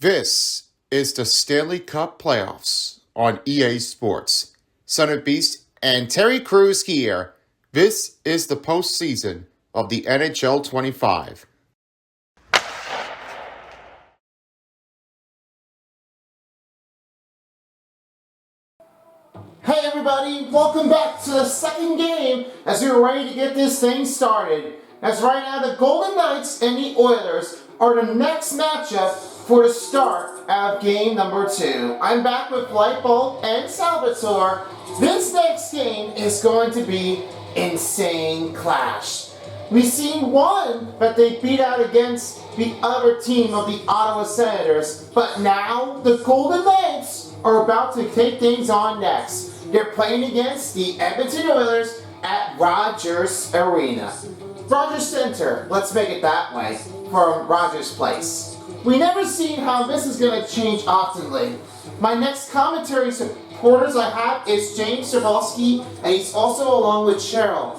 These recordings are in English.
This is the Stanley Cup playoffs on EA Sports. Son of Beast and Terry Crews here. This is the postseason of the NHL 25. Hey everybody, welcome back to the second game as we're ready to get this thing started. As right now the Golden Knights and the Oilers are the next matchup for the start of game number 2. I'm back with Lightbulb and Salvatore. This next game is going to be insane clash. We've seen one that they beat out against the other team of the Ottawa Senators, but now the Golden Knights are about to take things on next. They're playing against the Edmonton Oilers at Rogers Arena. Rogers Center, let's make it that way, from Rogers Place. We never seen how this is going to change oftenly. My next commentary supporters I have is James Strabolski, and he's also along with Cheryl.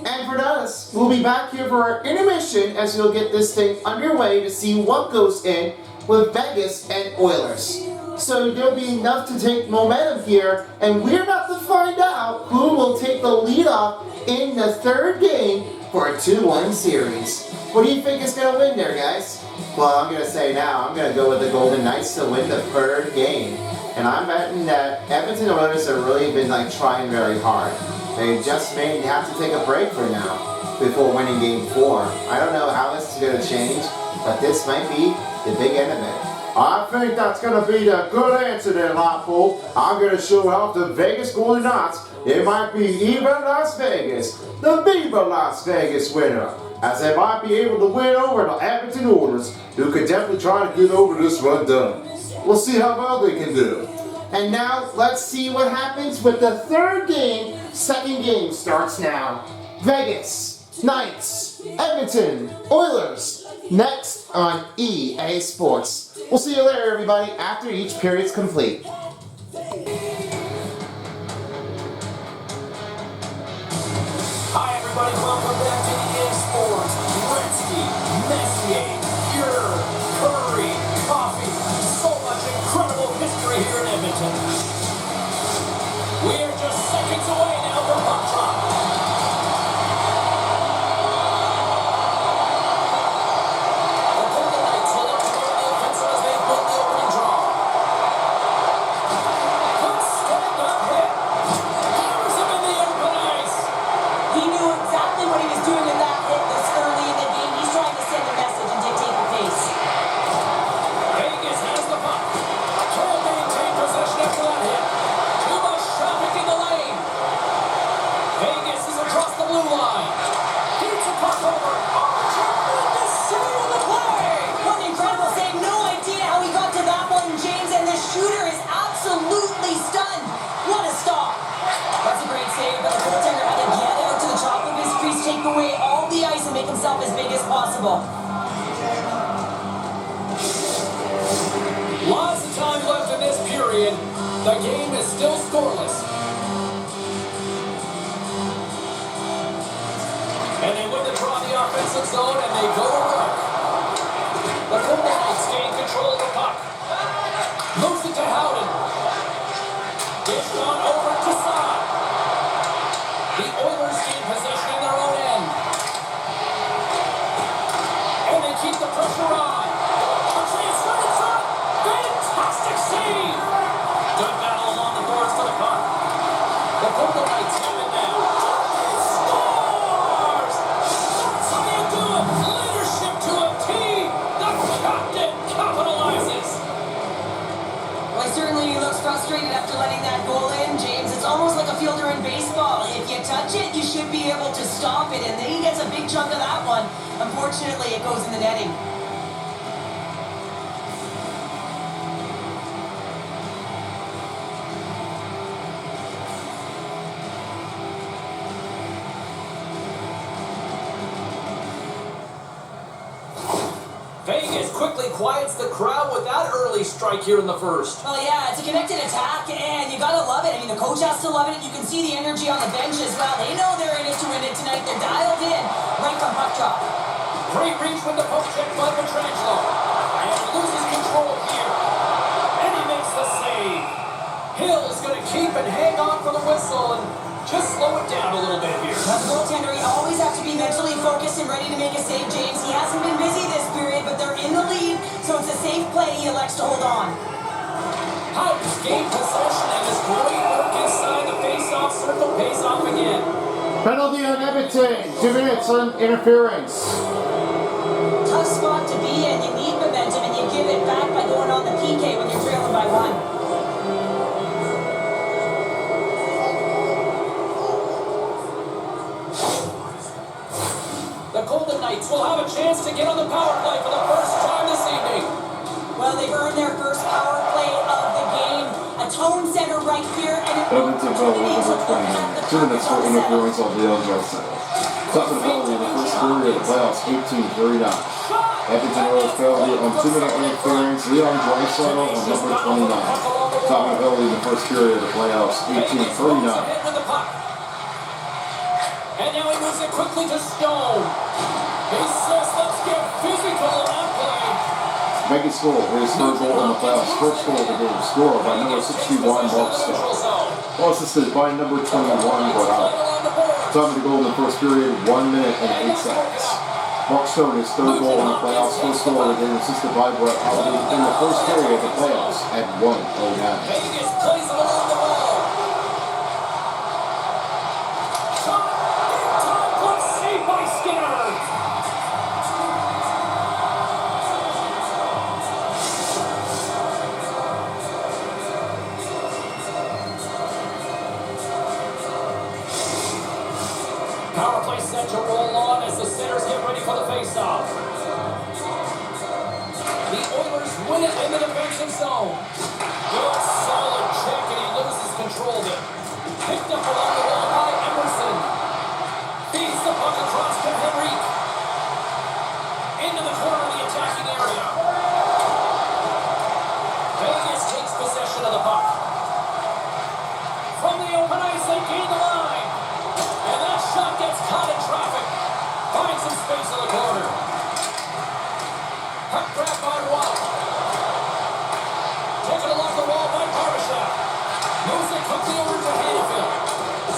And for us, we'll be back here for our intermission as we'll get this thing underway to see what goes in with Vegas and Oilers. So there'll be enough to take momentum here, and we're about to find out who will take the lead off in the third game for a 2-1 series. What do you think is going to win there, guys? Well, I'm going to say now, I'm going to go with the Golden Knights to win the third game. And I'm betting that Edmonton Oilers have really been trying very hard. They just may have to take a break for now before winning game 4. I don't know how this is going to change, but this might be the big end of it. I think that's going to be the good answer there, Lightbulb. I'm going to show off the Vegas Golden Knights. It might be even Las Vegas, the Viva Las Vegas winner, as they might be able to win over the Edmonton Oilers, who could definitely try to get over this run done. We'll see how well they can do. And now, let's see what happens with the third game. Second game starts now. Vegas, Knights, Edmonton, Oilers, next on EA Sports. We'll see you later, everybody, after each period's complete. Hi, everybody. Welcome back to EA Sports. Gretzky, Messier, Pure, Curry, Coffee. So much incredible history here in Edmonton. We are just seconds away now from puck drop. Take away all the ice and make himself as big as possible. Lots of time left in this period. The game is still scoreless. And they win the draw the offensive zone and they go to work. The Golden Knights gain control of the puck. Moves it to Howden. It's gone over to Saad. The Oilers gain possession in their own end. And they keep the pressure on. A transfer in front. Fantastic save. Good battle along the boards for the puck. The Golden Knights have it now. Scores! That's how you do it. Leadership to a team. The captain capitalizes. Well, he certainly looks frustrated after letting that goal in, James. It's almost like a fielder in baseball. If you touch it, you should be able to stop it, and then he gets a big chunk of that one. Unfortunately, it goes in the netting. Vegas quickly quiets the crowd with that early strike here in the first. Well, yeah, it's a connected attack, and you gotta love it. I mean, the coach has to love it. You can see the energy on the bench as well. They know they're in it to win it tonight. They're dialed in right from puck drop. Great reach with the poke check by Petrangelo. And loses control here. slow it down a little bit here. As a goaltender, you always have to be mentally focused and ready to make a save, James. He hasn't been busy this period, but they're in the lead, so it's a safe play. He elects to hold on. Houts gained possession and his great work inside the face-off circle pays off again. Penalty on Edmonton. 2 minutes on interference. Tough spot to be in. You need momentum, and you give it back by going on the PK when you're trailing by 1. The Golden Knights will have a chance to get on the power play for the first time this evening. Well, they've earned their first power play of the game. A tone setter right here, and an Edmonton penalty number 29. 2 minutes for interference on the NHL side. Second penalty in the first period of the playoffs, 18:39. Edmonton Oilers penalty on 2-minute interference, Leon Draisaitl on number 29. Second penalty in the first period of the playoffs, 18:39. And now he moves it quickly to Stone. He says, let's get physical on that play. Vegas goal, his third goal in the playoffs, first goal of the game, scored by number 61, Mark Stone. Well, assisted by number 21, Brad. Time of the goal in the first period, 1 minute and 8 seconds. Mark Stone, his third goal in the playoffs, first goal of the game, assisted by Brett Howley in the first period of the playoffs at 1:09. Vegas plays it along the wall. Shot, big time block, saved by Skinner. Power play set to roll on as the centers get ready for the faceoff. The Oilers win it in the defensive zone. Good solid check and he loses control of it. Picked up along the wall by Emerson. Feeds the puck across to Henrique. Into the corner of the attacking area. Vegas takes possession of the puck. From the open ice, they gain the line. And that shot gets caught in traffic. Finds some space in the corner. Puck grab by Watt. Taken along the wall by Barbashev. Moves it quickly over to Hanifin.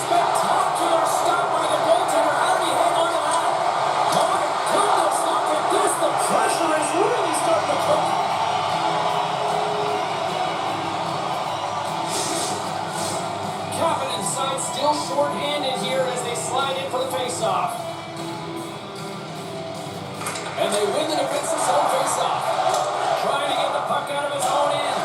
Spectacular stop by the goaltender. How did he hang on to that? My goodness, look at this. The pressure is really starting to cook. Cabin inside, still short-handed here as they slide in for the face-off. And they win the defensive zone face-off. Trying to get the puck out of his own end.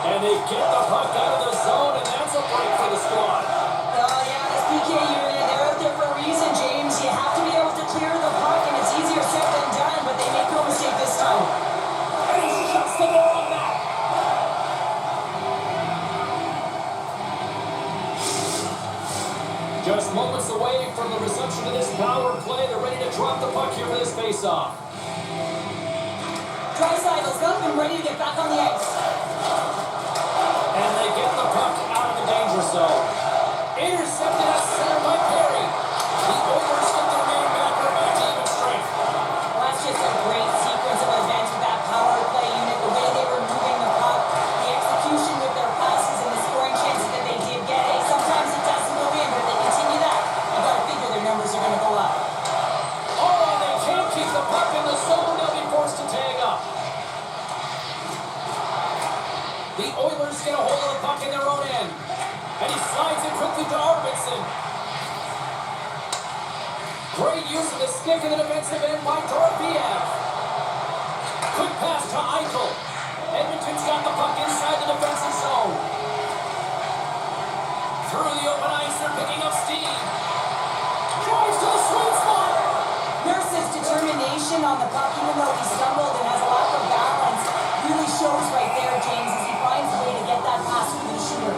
And they get the puck out of the zone, and that's a break for the squad. Oh, yeah, this PK unit, they're out there for a reason, James. You have to be able to clear the puck, and it's easier said than done, but they make no mistake this time. And he shuts the door on that. Just moments away from the resumption of this power play. They're ready to drop the puck here for this face-off. Draisaitl's up and ready to get back on the ice. And they get the puck out of the danger zone. Intercepted at center by Perry. The Oilers get their man back. They're back to even strength. Well, that's just a great sequence of events with that power play unit, the way they were moving the puck, the execution with their passes, and the scoring chances that they did get. Hey, sometimes it doesn't go in, but if they continue that, you got to figure their numbers are going to go up. Oh, they can't keep the puck in the zone. They'll be forced to tag up. The Oilers get a hold of the puck in their own end. And he slides it quickly to Arvidsson. Great use of the stick in the defensive end by Dorofeev. Quick pass to Eichel. Edmonton's got the puck inside the defensive zone. Through the open ice, they're picking up steam. Drives to the sweet spot. Nurse's determination on the puck, even though he stumbled and has a lack of balance, really shows right there, James, as he finds a way to get that pass through the shooter.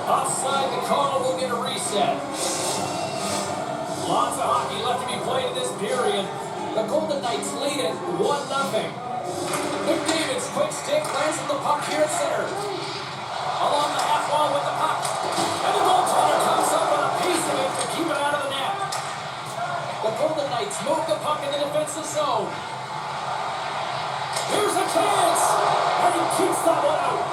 Offside, the call will get a reset. Lots of hockey left to be played in this period. The Golden Knights lead it 1-0. McDavid's quick stick lands the puck here at center. Along the half wall with the puck. And the goaltender comes up with a piece of it to keep it out of the net. The Golden Knights move the puck in the defensive zone. Here's a chance! And he keeps that one out.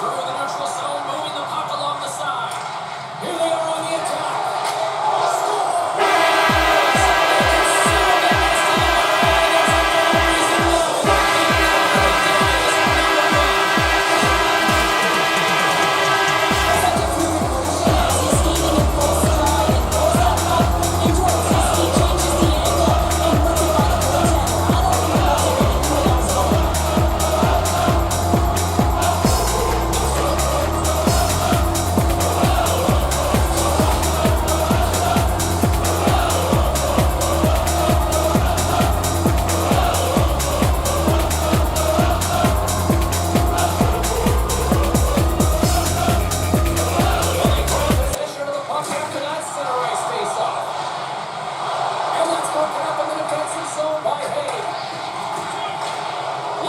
Through the neutral zone, moving the puck along the side.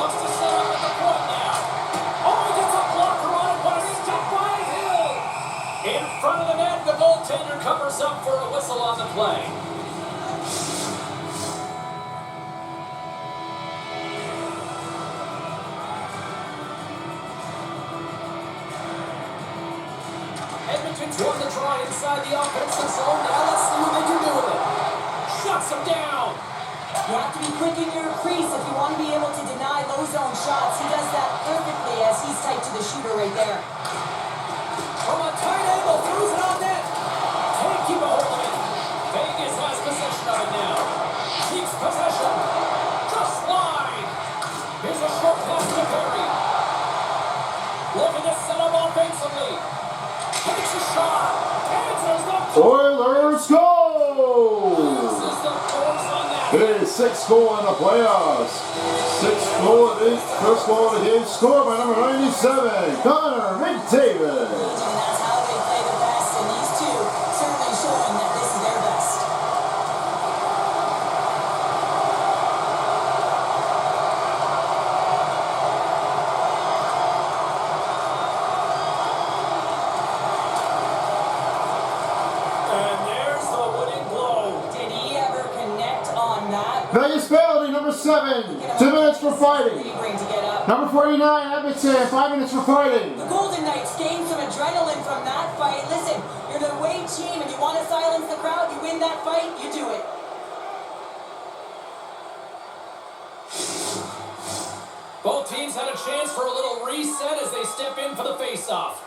Looks to set up at the point now. Oh, he gets a blocker on it. What a stop by Hill. In front of the net, the goaltender covers up for a whistle on the play. Edmonton's won the draw inside the offensive zone. Now let's see what they can do with it. Shuts him down. You have to be quick in your crease if you want to be able to deny low zone shots. He does that perfectly as he's tight to the shooter right there. From a tight angle, throws it on net. Can't keep a hold of it. Vegas has possession of it now. Keeps possession. Just wide. Here's a short pass to Perry. Looking to set up offensively. Takes a shot. Answers the Oilers go! Loses the force on that. It is 6 goal in the playoffs. 6 goal of the first goal of the game scored by number 97, Connor McDavid. And that's how they play the best, and these two certainly showing that this is their best. And there's the winning blow. Did he ever connect on that? Vegas penalty, number 7. 2 minutes for fighting. What do you bring to get up? Number 49, Edmonton, 5 minutes for fighting. The Golden Knights gained some adrenaline from that fight. Listen, you're the away team and you want to silence the crowd, you win that fight, you do it. Both teams had a chance for a little reset as they step in for the face-off.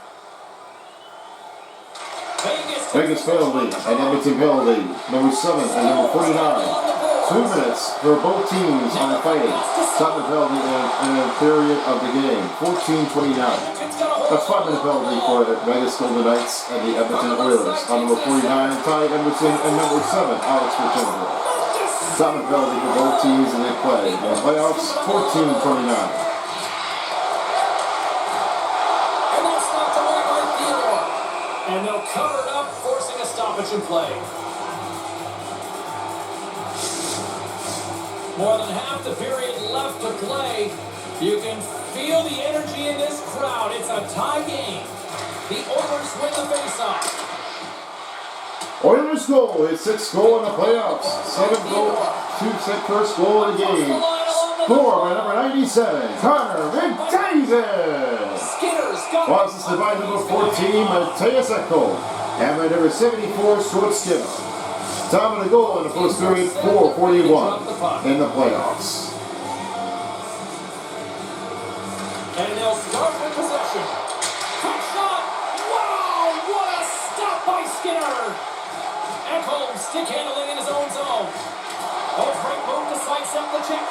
Vegas penalty and Edmonton penalty. Number 7 and number 49. 2 minutes for both teams on fighting. Second penalty in a period of the game. 14:29. That's 5-minute penalty for the Vegas Golden Knights and the Edmonton Oilers. On number 49, Ty Edmondson, and number 7, Alex Virginia. Second penalty for both teams and they play. In the playoffs, 14:29. And that's knocked away by Theodore. And they'll cover it up, forcing a stoppage in play. More than half the period left to play. You can feel the energy in this crowd. It's a tie game. The Oilers win the faceoff. Oilers goal. It's 6 goal in the playoffs. 7 goal. 2 first goal of the game. Scored by number 97, Connor McDavid. Skinner's got Well, this is by number 14, Mateus Ekholm. And by number 74, Stuart Skinner. Time of the goal in the first period, 4:41 in the playoffs. And they'll start with possession. Quick shot. Wow, what a stop by Skinner. Ekholm stick handling in his own zone. Oh, great move to sidestep the check.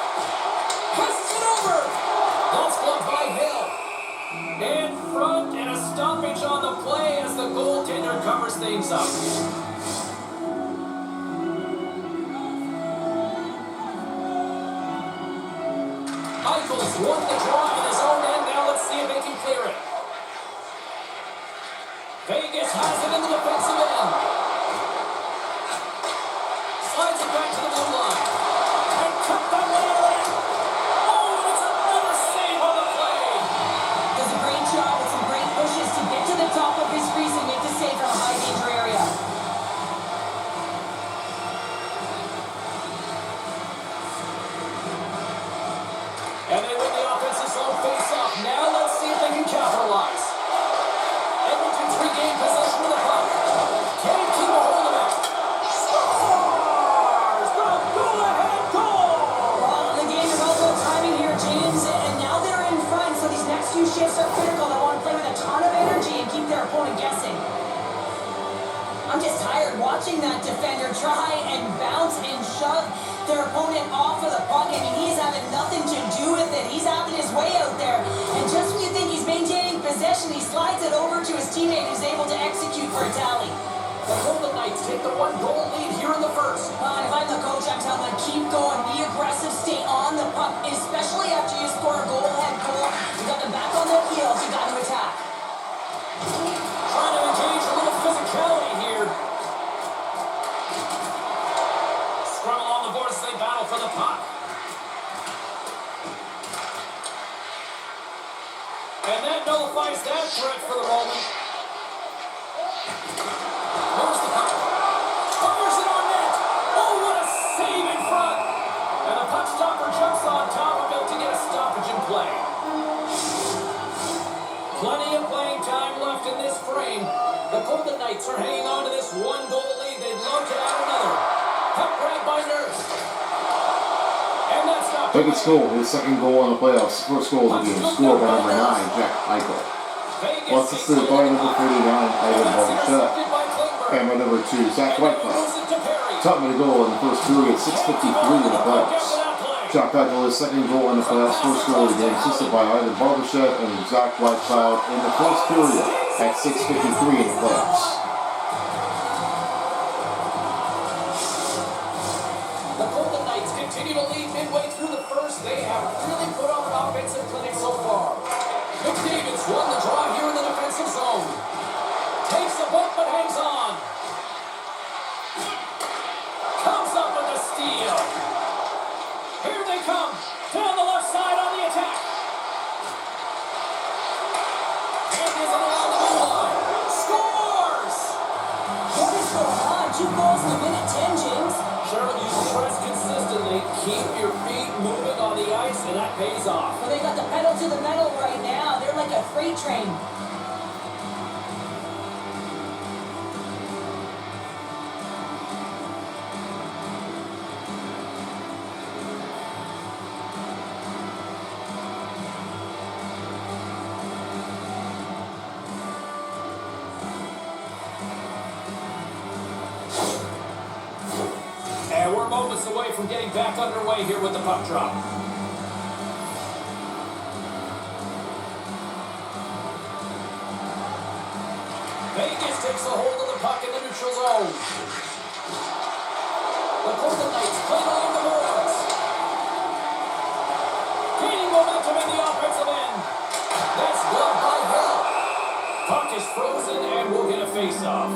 Passes it over. That's blocked by Hill. In front and a stoppage on the play as the goaltender covers things up. Eichel's won the draw in his own end. Now let's see if they can clear it. Vegas has it in the defensive end. Slides it back to the blue line. And cut the wheel in. Oh, and it's another save on the play. Does a great job with some great pushes to get to the top of his crease and make the save from a high danger area. And they win the offensive zone face-off. Now let's see if they can capitalize. Edmonton's regained possession of the puck. Can't keep a hold of it. Scores! The go-ahead goal! Well, the game is also timing here, James, and now they're in front, so these next few shifts are critical. They want to play with a ton of energy and keep their opponent guessing. I'm just tired watching that defender try and bounce and shove their opponent off of the puck. I mean, he's having nothing to do with it. He's having his way out there. And just when you think he's maintaining possession, he slides it over to his teammate who's able to execute for a tally. The Golden Knights take the 1-goal lead here in the first. If I'm the coach, I'm telling them, keep going, be aggressive, stay on the puck, especially after you score a goal-ahead goal. You got them back on their heels, you got to attack. Trying to engage a little physicality here. Scrum along the boards as they battle for the puck. And that nullifies that threat for the moment. Here's the puck. Fires it on net. Oh, what a save in front. And the puck stopper jumps on top of it to get a stoppage in play. Plenty of playing time left in this frame. The Golden Knights are hanging on to this one-goal lead. They'd love to add another. Puck grabbed by Nurse. And that's not Vegas goal, his second goal in the playoffs, first goal of the game, scored by number 9, Jack Eichel. Plus assisted by number 39, Ivan Bobichet. And by number 2, Zach Whitecloud. Top of the goal in the first period, 6:53 in the playoffs. Jack Eichel, his second goal in the playoffs, first goal of the game, assisted by Ivan Bobichet and Zach Whitecloud in the first period at 6:53 in the playoffs. The Golden Knights continue to lead midway through the first. They have really put on an offensive clinic so far. McDavid's won the draw here in the defensive zone. Takes a bump but hangs on. Comes up with a steal. Here they come. Down the left side on the attack. And is it along the blue line? Scores! What is going on? 2 goals in a minute 10, James. Sherman, you press consistently. Keep your feet moving on the ice, and that pays off. Well, they got the pedal to the metal right now. They're like a freight train. And we're moments away from getting back underway here with the puck drop. Vegas takes a hold of the puck in the neutral zone. The Golden Knights play along the boards. Gaining momentum in the offensive end. That's gloved by Hill. Puck is frozen and we'll get a face-off.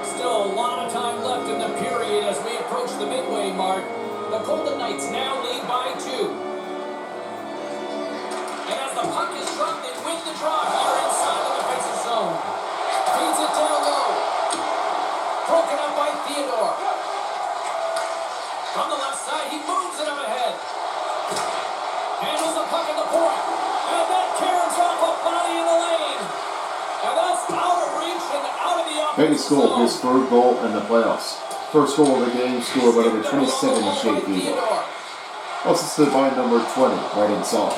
Still a lot of time left in the period as we approach the midway mark. The Golden Knights now lead by 2. And as the puck is dropped, they win the draw here inside the defensive zone. Feeds it down low. Broken up by Theodore. From the left side, he moves it up ahead. Handles the puck at the point. And that carries off a body in the lane. And that's out of reach and out of the offensive Vegas zone. scored his third goal in the playoffs. First goal of the game, scored by number 27, Shea Theodore. Assisted by number 20, Brandon Saul.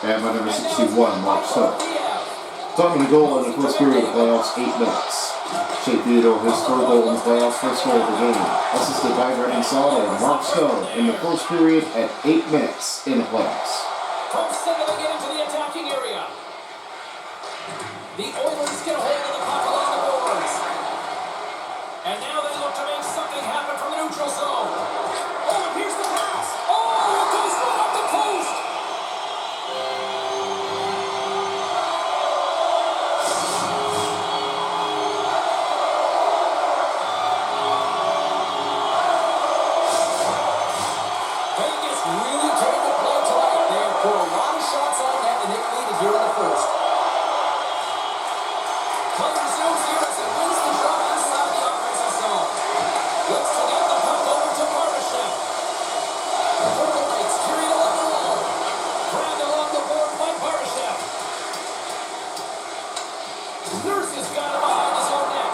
And by number 61, Mark Stone. Time of the goal in the first period of the playoffs, 8 minutes. Shea Theodore, his third goal in the playoffs, first goal of the game. Assisted by Brandon Saul and Mark Stone in the first period at 8 minutes in the playoffs. From center, they get into the attacking area. The Oilers get a hold of the puck along the boards. And now they look to make something happen from the neutral zone. Oh, and here's the pass. Oh, it goes right up the post. Vegas really came to play tonight. They have put a lot of shots on net and they've leaded here in the first. Play resumes here as it wins the draw inside the offensive zone. Looks to get the puck over to Barbashev. The Golden Knights carry it along the wall. Grabbed along the board by Barbashev. Nurse has got it behind his own net.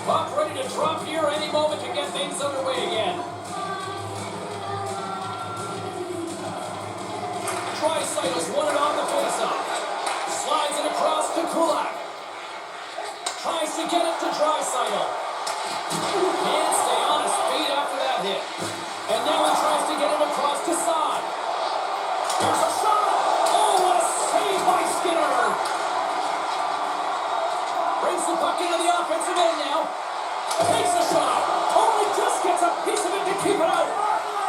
Puck ready to drop here any moment to get things underway again. Draisaitl won it on the faceoff. Slides it across to Kulak. Tries to get it to Draisaitl. Can't stay on his feet after that hit. And now he tries to get it across to Saad. There's a shot. Oh, what a save by Skinner. Brings the puck into the offensive end now. Takes a shot. Only just gets a piece of it to keep it out.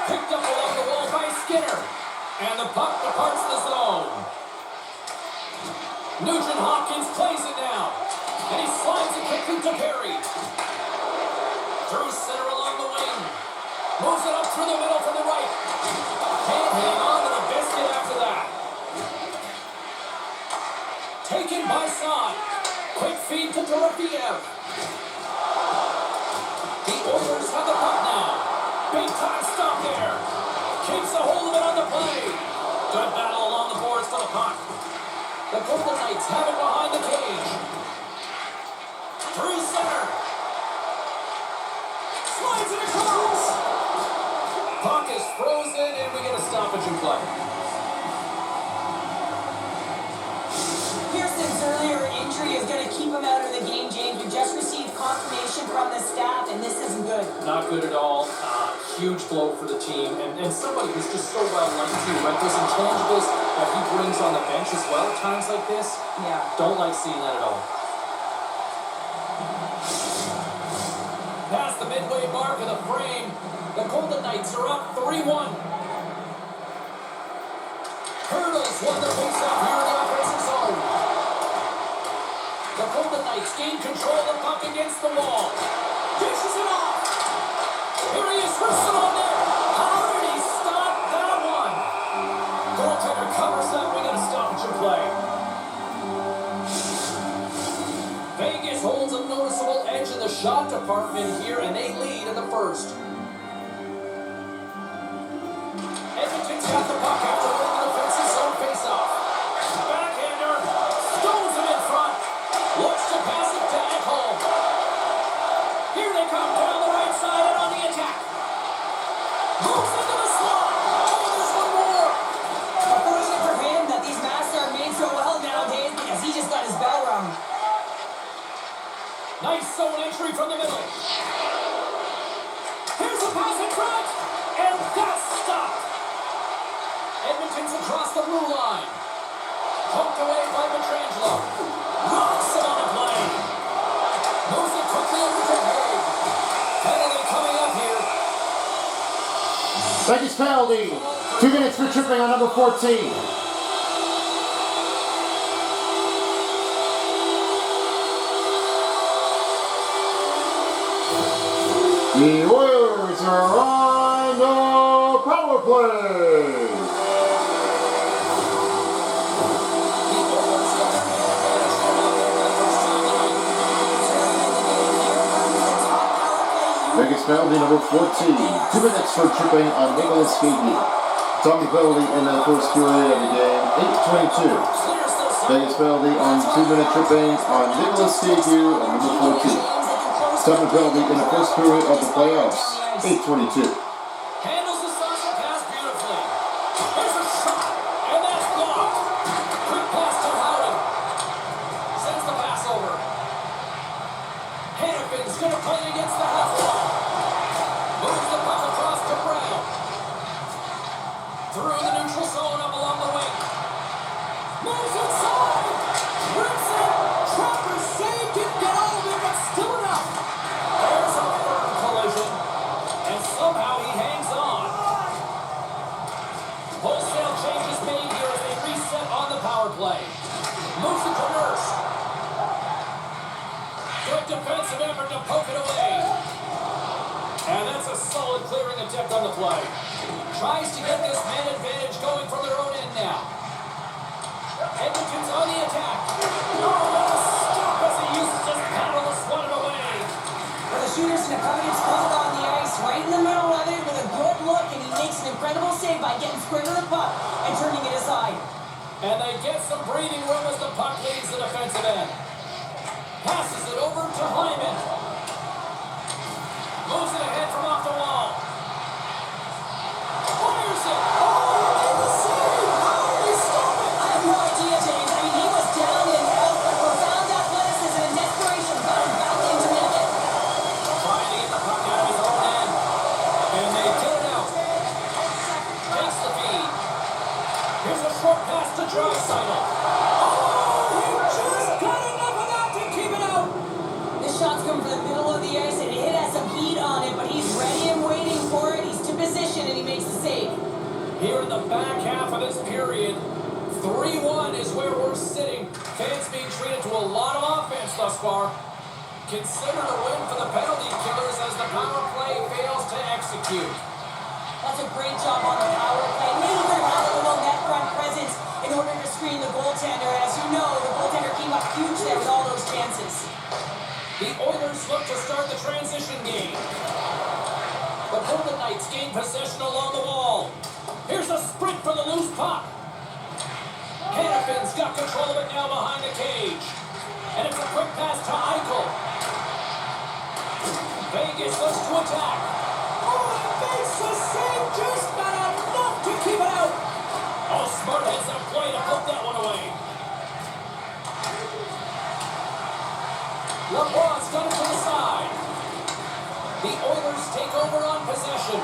Picked up along the wall by Skinner. And the puck departs the zone. Nugent Hopkins plays it now. And he slides it quickly to Perry. Through center along the wing. Moves it up through the middle from the right. Can't hang on to the biscuit after that. Taken by Son. Quick feed to Dorofiev. The Oilers have the puck now. Big time stop there. Keeps a hold of it on the play. Good battle along the boards for the puck. The Golden Knights have it behind the cage. Through center. Slides it across. Puck is frozen and we get a stoppage in play. Pearson's earlier injury is going to keep him out of the game, James. We just received confirmation from the staff, and this isn't good. Not good at all. Huge blow for the team, and somebody who's just so well liked too. Right? Those intangibles that he brings on the bench as well at times like this. Yeah. Don't like seeing that at all. Past the midway mark of the frame, the Golden Knights are up 3-1. Hurdles won the faceoff here in the offensive zone. The Golden Knights gain control of the puck against the wall. Dishes it off. Here he is, wrestling on there. How did he stop that one? Goaltender covers that. We got a stoppage in play. Vegas holds a noticeable edge in the shot department here, and they lead in the first. Edmonton's got the puck after winning the offensive zone faceoff. Backhander stones him in front. Looks to pass it to Ekholm. Here they come down the right side and on the attack. Moves into the slot. Oh, there's one more. Unfortunate for him that these masks are made so well nowadays because he just got his bell rung. Nice zone entry from the middle. Here's a pass in front. And that's stopped. Edmonton's across the blue line. Poked away by Petrangelo. Rocks him on the play. Moves it quickly over to Haig. Penalty coming up here. Vegas penalty. 2 minutes for tripping on number 14. The Oilers are on the power play. Vegas penalty number 14. 2 minutes for tripping on Nicholas Gagey. Tommy penalty in the first period of the game. 8:22. Vegas penalty on 2-minute tripping on Nicholas Gagey on number 14. Tommy penalty in the first period of the playoffs. 8:22. Handles the saucer pass beautifully. Here's a shot, and that's blocked. Quick pass to Howden. Sends the pass over. Hannifin's going to play against the half wall. Moves the puck across to Brown. Through the neutral zone up along the wing. Moves inside. Rips it. Travers saved it. Get over it, but still enough. There's a firm collision. And somehow he hangs on. Wholesale changes made here as they reset on the power play. Moves it to Nurse. Good defensive effort to poke it away. And that's a solid clearing attempt on the play. Tries to get this man advantage going from their own end now. Edmonton's on the attack. Oh, what a stop as he uses his paddle to swat it away. Well, the shooter's in a coveted spot on the ice, right in the middle of it with a good look, and he makes an incredible save by getting square to the puck and turning it aside. And they get some breathing room as the puck leaves the defensive end. Passes it over to Hyman. Moves it ahead from off the wall. Fires it. Oh, he made the save. How did he stop it? I have no idea, James. I mean, he was down and out, but profound athleticism and desperation got him back into it. Trying to get the puck out of his own end. And they get it out. Takes the feed. Here's a short pass to Draisaitl. Oh, he just got enough of that to keep it out. This shot's come from the middle of the ice, and it has some heat on it, but he's ready and waiting for it. He's to position, and he makes the save. Here in the back half of this period, 3-1 is where we're sitting. Fans being treated to a lot of offense thus far. Considered a win for the penalty killers as the power play fails to execute. That's a great job on the power play. Neither had a little net front presence in order to screen the goaltender. As you know, the goaltender came up huge there with all those chances. The Oilers look to start the transition game. The Golden Knights gain possession along the wall. Here's a sprint for the loose puck. Hannafin's got control of it now behind the cage. And it's a quick pass to Eichel. Vegas looks to attack. Oh, and makes the save, just not enough to keep it out. Oh, smart heads up play to put that one away. LeBron's got it to the side. The Oilers take over on possession.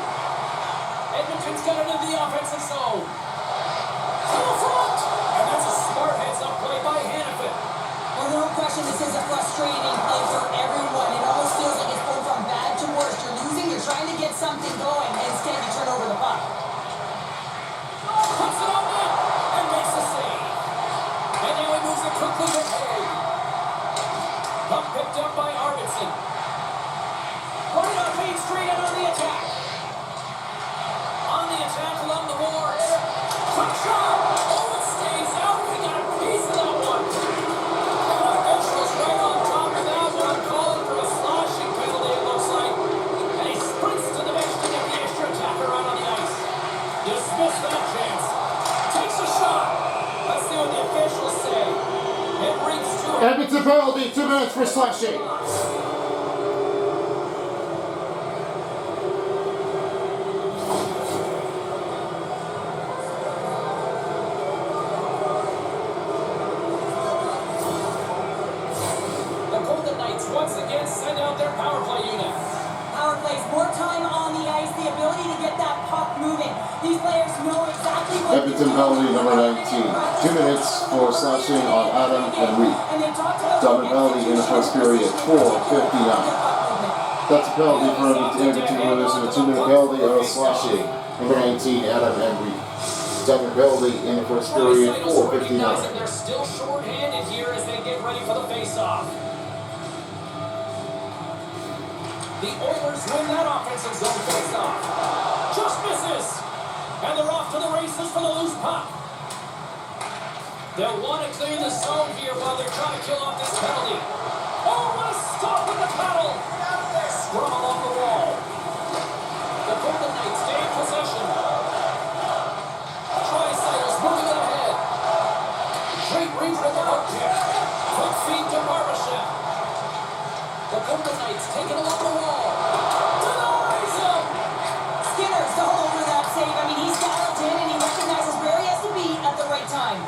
Edmonton's got it in the offensive zone. To the front! And that's a smart heads-up play by Hannafin. Well, no question, this is a frustrating play for everyone. It almost feels like it's going from bad to worse. You're losing, you're trying to get something going, and instead you turn over the puck. Puts it on net and makes the save. And now he moves it quickly to Haig. Puck picked up by Arvidsson. Right on Main Street and on the attack. On the attack along the boards. Quick shot. Oh, it stays out. We got a piece of that one. And our officials right on top of that one, calling for a slashing penalty, it looks like. And he sprints to the bench to get the extra attacker out on the ice. Dismiss that chance. Takes a shot. Let's see what the officials say. It rings to him. Edmonton penalty, 2 minutes for slashing. Once again, send out their power play unit. Power plays, more time on the ice, the ability to get that puck moving. These players know exactly what Edmonton penalty number 19. 2 minutes for slashing on Adam and Reed. Double penalty in the first period, 4:59. That's a penalty for Edmonton Oilers and a 2-minute penalty of slashing. Number 19, Adam and Reed. Double penalty in the first period, 4:59. They're still short-handed here as they get ready for the face-off. The Oilers win that offensive zone face-off. Just misses. And they're off to the races for the loose puck. They'll want to clear the zone here while they're trying to kill off this penalty. Oh, what a stop with the paddle. Scrum along the wall. The Golden Knights gain possession. Tri-Siders moving it ahead. Great reach with the hook check. Quick feed to Barbashev. The Golden Knights taking along the wall. Denies him! Skinner's all over that save. I mean, he's dialed in and he recognizes where he has to be at the right time.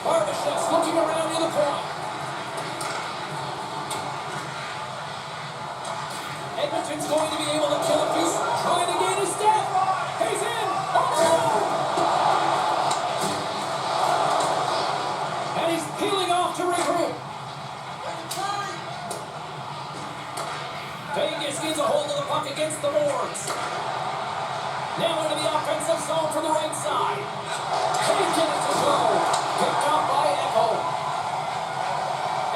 Barbashev's looking around near the point. Edmonton's going to be able to kill a piece, trying to gain his step. He's in! Oh! And he's peeling off to regroup. Vegas gets a hold of the puck against the boards. Now into the offensive zone from the right side. Can't get it to go. Picked off by Echo.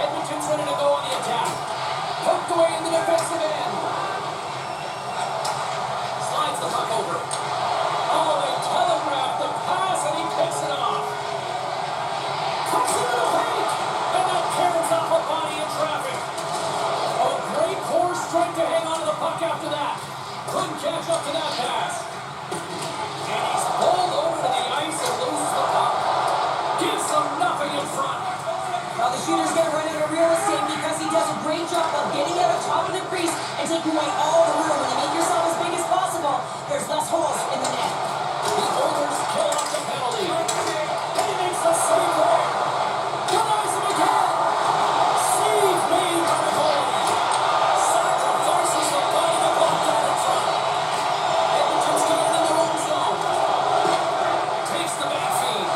Edmonton's ready to go on the attack. Poked away in the defensive end. Slides the puck over. Oh, they telegraph the pass and he picks it off. Pucks it in the paint. And that carries off a body in traffic. A great core strike to hang on to the puck after that. Couldn't catch up to that pass. And he's pulled over to the ice and loses the puck. Gives them nothing in front. Now the shooter's going to run out of real estate because he does a great job of getting out of top of the crease and taking away all the room. When you make yourself as big as possible, there's less holes in the net. The Oilers kill off the penalty. And he makes a save there. Denies him again. Save made by the goalie. Sacrifices the body to block that in front. Edmonton's got it in their own zone. Takes the back feed.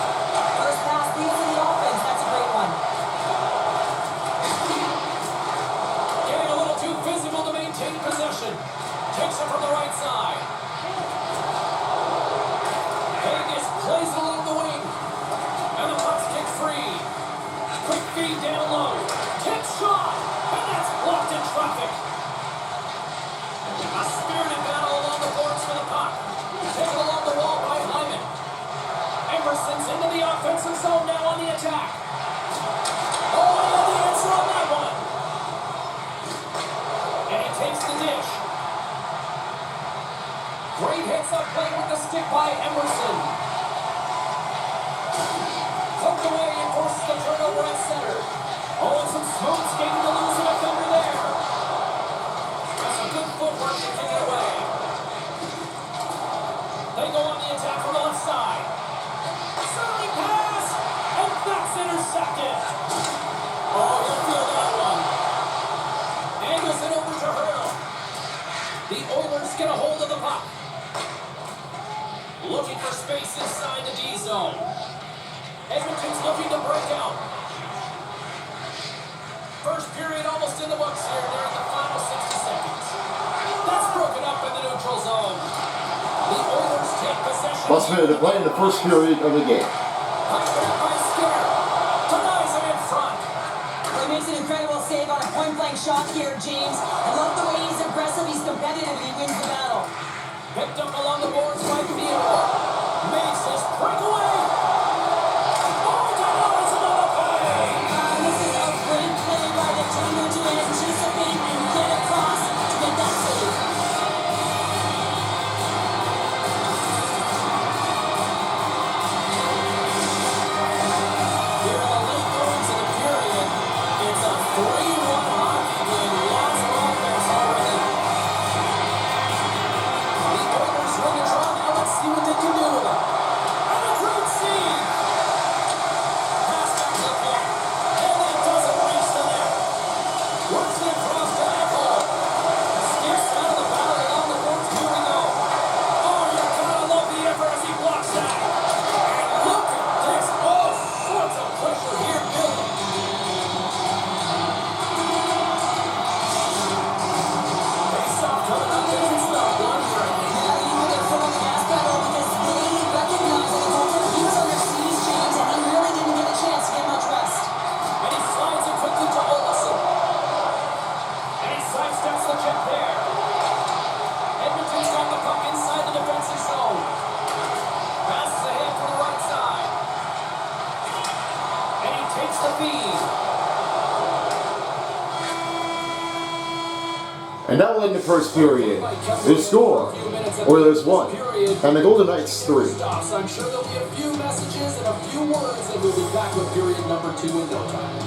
First pass leads to the offense. That's a great one. Getting a little too physical to maintain possession. Emerson's into the offensive zone now on the attack. Oh, I have the answer on that one. And he takes the dish. Great hits up play with the stick by Emerson. Hooked away and forces the turnover at center. Oh, and some smooth skating to lose a defender there. That's some good footwork to kick it away. They go on the attack from the left side. Side pass, and that's intercepted. Oh, you'll feel that one. Angles it over to Hurdle. The Oilers get a hold of the puck. Looking for space inside the D zone. Edmonton's looking to break out. First period almost in the books here. They're in the final 60 seconds. That's broken up in the neutral zone. The Oilers take possession. Last minute to play in the first period of the game. Puck back by Skinner. Denies him in front. He makes an incredible save on a point-blank shot here, James. I love the way he's aggressive, he's competitive, and he wins the battle. Picked up along the boards by Theodore. Makes his breakaway. Oh, denies him on the play. This is a great play by the Tango to anticipate and get across to get that save. Here in the late goings of the period, it's a 3-1 hockey game. Lots of offense already. The Oilers win the draw now. Let's see what they can do with it. And a great save. Pass back to the point. And that doesn't reach the net. Works it across to Ekholm. Skips out of the battle along the boards. Here we go. Oh, you gotta love the effort as he blocks that. And look at this. All sorts of pressure here building. Face-off coming up. This is not one here, I think. Yeah, you put their foot on the gas pedal because they recognize that the goaltender, he was under siege, James, and he really didn't get a chance to get much rest. And he slides it quickly to Olsen. And he sidesteps the check there. Edmonton's got the puck inside the defensive zone. Passes ahead to the right side. And he takes the feed. And that will end the first period. The score, Oilers 1, and the Golden Knights 3. Stops. I'm sure there'll be a few messages and a few words, and we'll be back with period number 2 in no time.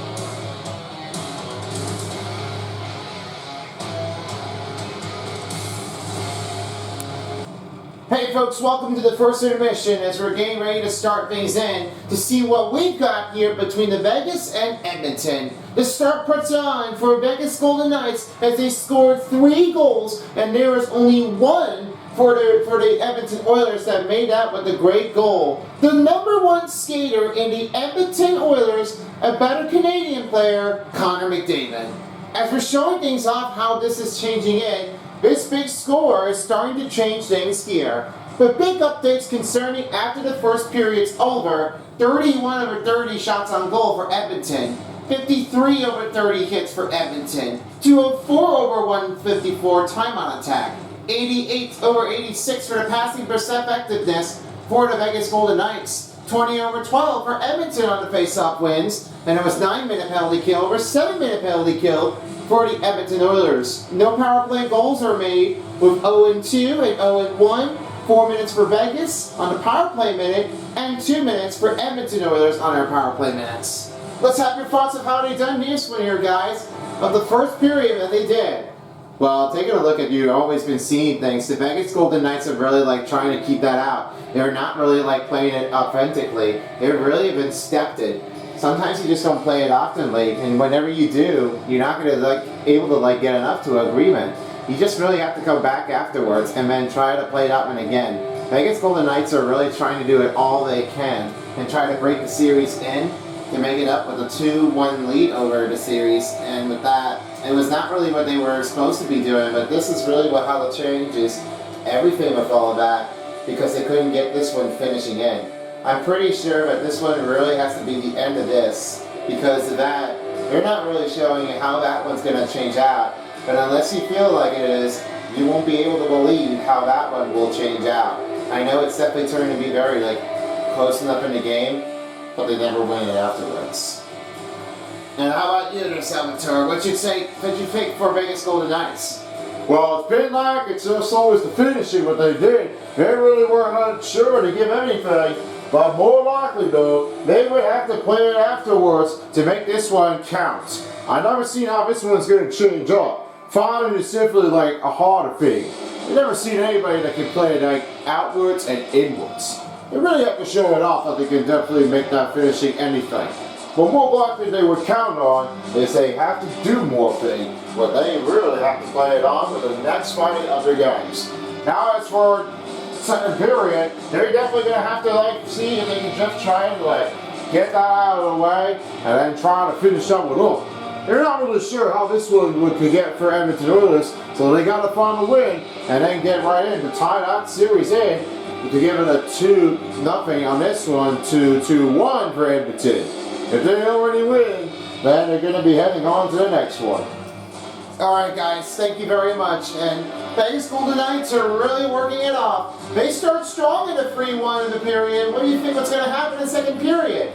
Hey folks, welcome to the first intermission as we're getting ready to start things in to see what we've got here between the Vegas and Edmonton. The start puts on for Vegas Golden Knights as they scored 3 goals and there was only one for the Edmonton Oilers that made out with a great goal. The number 1 skater in the Edmonton Oilers, a better Canadian player, Connor McDavid. As we're showing things off how this is changing in, this big score is starting to change things here. But big updates concerning after the first period's over, 31 over 30 shots on goal for Edmonton, 53 over 30 hits for Edmonton, 204 over 154 time on attack, 88 over 86 for the passing percent effectiveness for the Vegas Golden Knights, 20 over 12 for Edmonton on the face-off wins, and it was 9-minute penalty kill over 7-minute penalty kill for the Edmonton Oilers. No power play goals are made with 0-2 and 0-1, 4 minutes for Vegas on the power play minute, and 2 minutes for Edmonton Oilers on their power play minutes. Let's have your thoughts of how they done this one here, guys, of the first period that they did. Well, taking a look at you've always been seeing things. The Vegas Golden Knights have really trying to keep that out. They're not really playing it authentically. They've really been stepped it. Sometimes you just don't play it oftenly, and whenever you do, you're not going to able to get enough to agreement. You just really have to come back afterwards and then try to play that one again. Vegas Golden Knights are really trying to do it all they can and try to break the series in to make it up with a 2-1 lead over the series. And with that, it was not really what they were supposed to be doing, but this is really how it changes everything with all of that because they couldn't get this one finishing in. I'm pretty sure that this one really has to be the end of this because of that. They're not really showing you how that one's going to change out. But unless you feel like it is, you won't be able to believe how that one will change out. I know it's definitely turning to be very close enough in the game, but they never win it afterwards. And how about you there, Salvatore? What you think for Vegas Golden Knights? Well, it's been like it's just always the finishing what they did. They really weren't unsure to give anything, but more likely though, they would have to play it afterwards to make this one count. I never seen how this one's going to change up. Fighting is simply like a harder thing. I've never seen anybody that can play it like outwards and inwards. They really have to show it off that they can definitely make that finishing anything. But more likely they would count on is they have to do more thing, but they really have to play it on with the next fighting other games. Now as for second period, they're definitely going to have to see if they can just try and get that out of the way and then try to finish up with them. They're not really sure how this one could get for Edmonton Oilers, so they got to find a win and then get right in to tie that series in to give it a 2-0 on this one to 2-1 for Edmonton. If they already win, then they're going to be heading on to the next one. Alright guys, thank you very much. And Vegas Golden Knights are really working it off. They start strong in the 3-1 in the period. What do you think what's going to happen in the second period?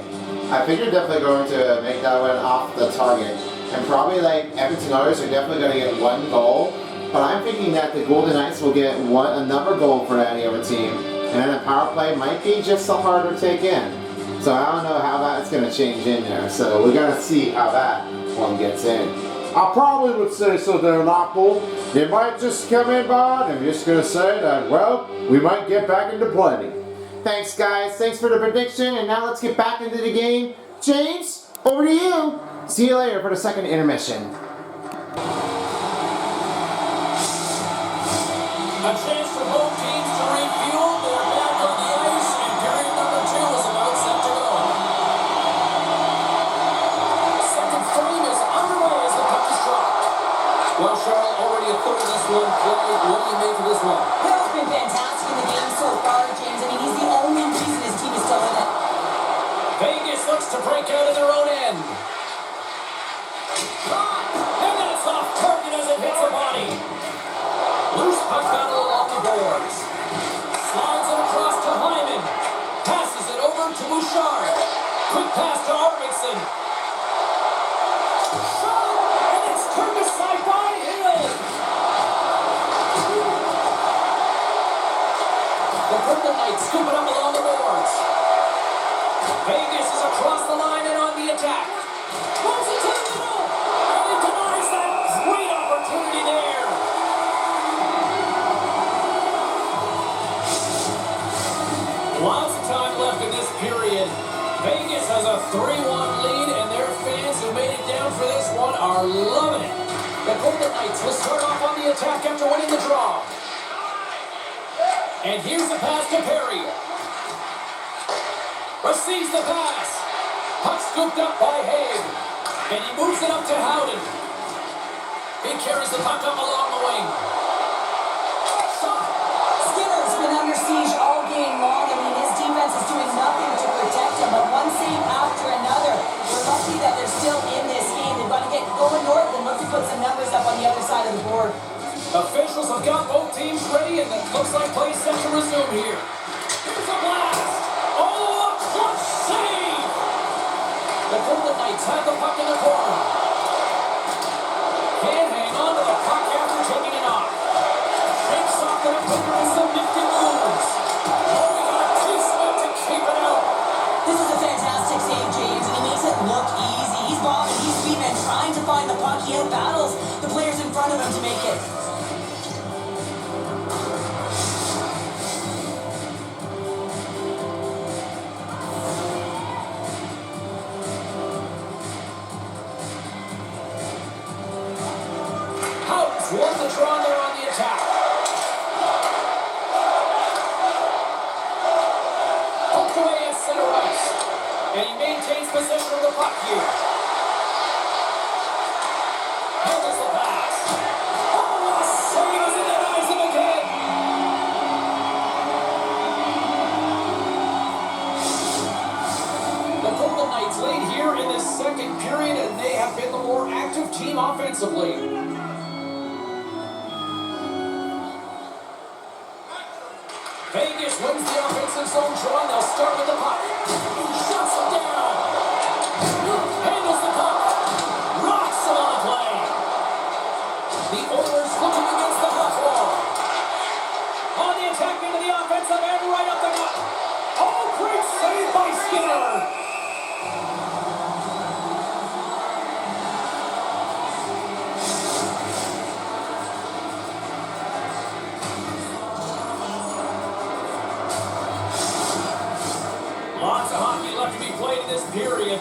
I think you're definitely going to make that one off the target. And probably Edmonton Oilers are definitely going to get one goal. But I'm thinking that the Golden Knights will get another goal for any other team. And then the power play might be just so hard to take in. So I don't know how that's going to change in there. So we're going to see how that one gets in. I probably would say so there, Lockpool. They might just come in by and I'm just going to say that, well, we might get back into plenty. Thanks guys, thanks for the prediction, and now let's get back into the game. James, over to you. See you later for the second intermission. A chance for both teams to refuel. They're back on the ice, and period number 2 is about set to go. Second frame is underway as the puck is dropped. Well, Charlotte, already a third of this one played. What do you make of this one? Hill's been fantastic in the game so far, James. I mean, he's the only reason his team is still in it. Vegas looks to break out of their own end. And that's off target as it hits the body. Loose puck battle along the boards. Slides it across to Hyman. Passes it over to Bouchard. Quick pass to Arvidsson. Shot! And it's turned aside by Hill. The Golden Knights scoop it up along the boards. Vegas is across the line and on the attack. Wants it to the middle. And he denies that great opportunity there. Lots of time left in this period. Vegas has a 3-1 lead, and their fans who made it down for this one are loving it. The Golden Knights will start off on the attack after winning the draw. And here's the pass to Perry. Receives the pass. Puck scooped up by Haig. And he moves it up to Howden. He carries the puck up along the wing. Shot. Skinner's been under siege all game long. I mean, his defense is doing nothing to protect him, but one save after another. We're lucky that they're still in this game. They've got to get going north and look to put some numbers up on the other side of the board. Officials have got both teams ready, and it looks like play set to resume here. Here's a blast. Oh, a clutch save. The Golden Knights have the puck in the corner. Can't hang on to the puck after taking it off. Shakes off the defender with some nifty moves. Oh, he got a piece of it to keep it out. This is a fantastic save, James, and he makes it look easy. He's bobbing, he's sweeping, and trying to find the puck. He out-battles the players in front of him to make it. Won the draw, they're on the attack. Poked away at center ice. And he maintains possession of the puck here. Handles the pass. Oh, a save as it denies him again. The Golden Knights lead here in the second period, and they have been the more active team offensively. Vegas wins the offensive offensive zone draw. They'll start with the puck. Shuts him down. Handles the puck. Rocks him on the play. The Oilers looking against the puck wall. On the attack into the offensive end, right up the gut. Oh, great save by Skinner. Lots of hockey left to be played in this period.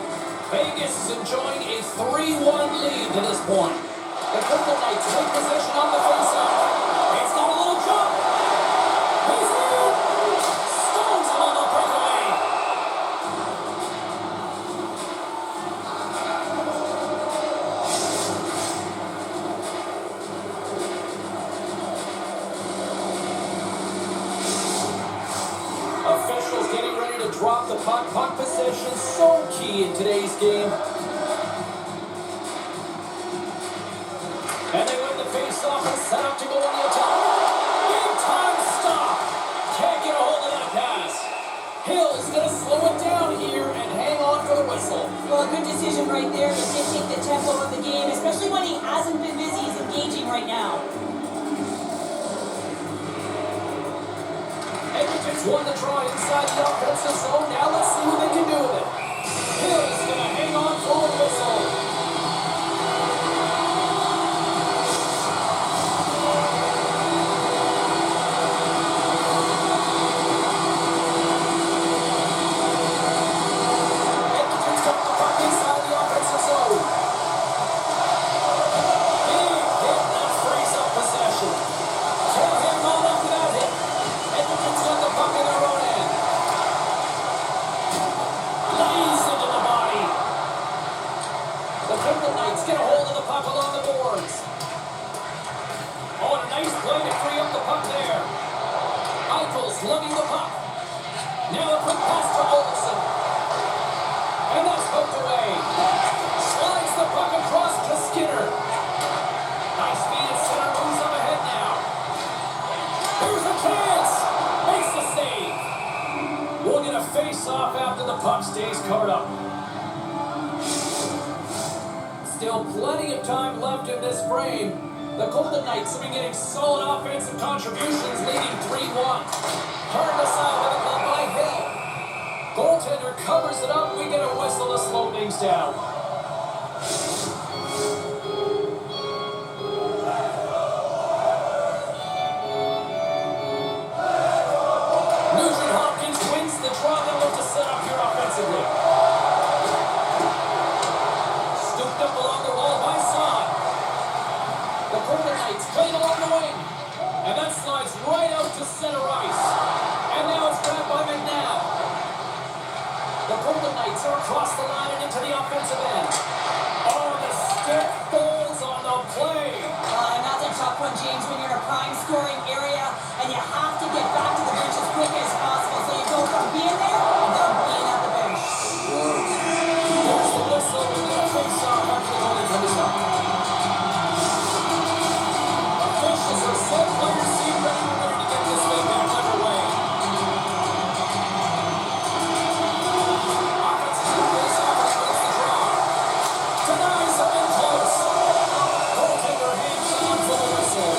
Vegas is enjoying a 3-1 lead to this point. The Golden Knights take possession on the faceoff. It's got a little jump. He's in. Stones him on the breakaway. Officials getting ready to drop the puck. Puck possession so key in today's game. And they win the face-off and set up to go on the attack. Big time stop. Can't get a hold of that pass. Hill's going to slow it down here and hang on for the whistle. Well, a good decision right there. He did take the tempo of the game, especially when he hasn't been busy. He's engaging right now. Edmonton's won the draw inside the offensive zone. Now let's see what they can do with it. Hill's going to hang on for the whistle. Edmonton's got the puck inside the offensive zone. Big hit, that frees up possession. Tailhand rolled after that hit. Edmonton's got the puck in their own end. Lays into the body. The Golden Knights get a hold of the puck along the boards. Oh, and a nice play to free up the puck there. Eichel's lugging the puck. Now a quick pass to Olsen. And that's hooked away. Slides the puck across to Skinner. Nice speed at center, moves up ahead now. Here's a chance. Makes the save. We'll get a face-off after the puck stays covered up. Still plenty of time left in this frame. The Golden Knights have been getting solid offensive contributions, leading 3-1. Turned aside by the glove by Hill. Goaltender covers it up. We get a whistle to slow things down. Nugent Hopkins wins the draw. They'll look to set up here offensively. Scooped up along the wall by Son. The Golden Knights played along the wing. And that slides right out to center ice. And now it's grabbed by McNabb. The Golden Knights are across the line and into the offensive end. Oh, the stick falls on the play. And that's a tough one, James, when you're in a prime scoring area and you have to get back to the bench as quick as possible. So you go from being there and then being at the bench. There's the whistle. We're going to face off after the goalie comes up. Officials are set players seem ready to get this thing back underway. Offensive face-off and wins the draw. Denies have been close. Goaltender hands on for the whistle.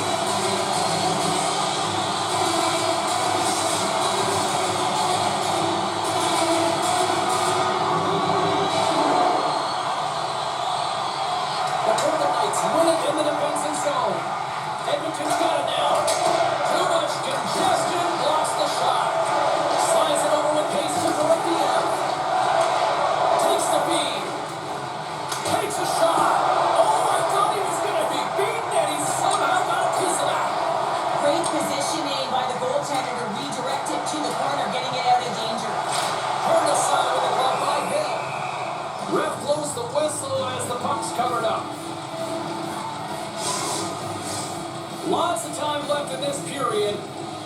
The Golden Knights win it in the defensive zone. Edmonton's got it now. Too much congestion, blocks the shot. Slides it over with pace to Dorothea. Takes the feed. Takes a shot. Oh, I thought he was going to be beaten, and he somehow got a piece of that. Great positioning by the goaltender to redirect it to the corner, getting it out of danger. Turned aside with a glove by Hill. Ref blows the whistle as the puck's covered up. Lots of time left in this period.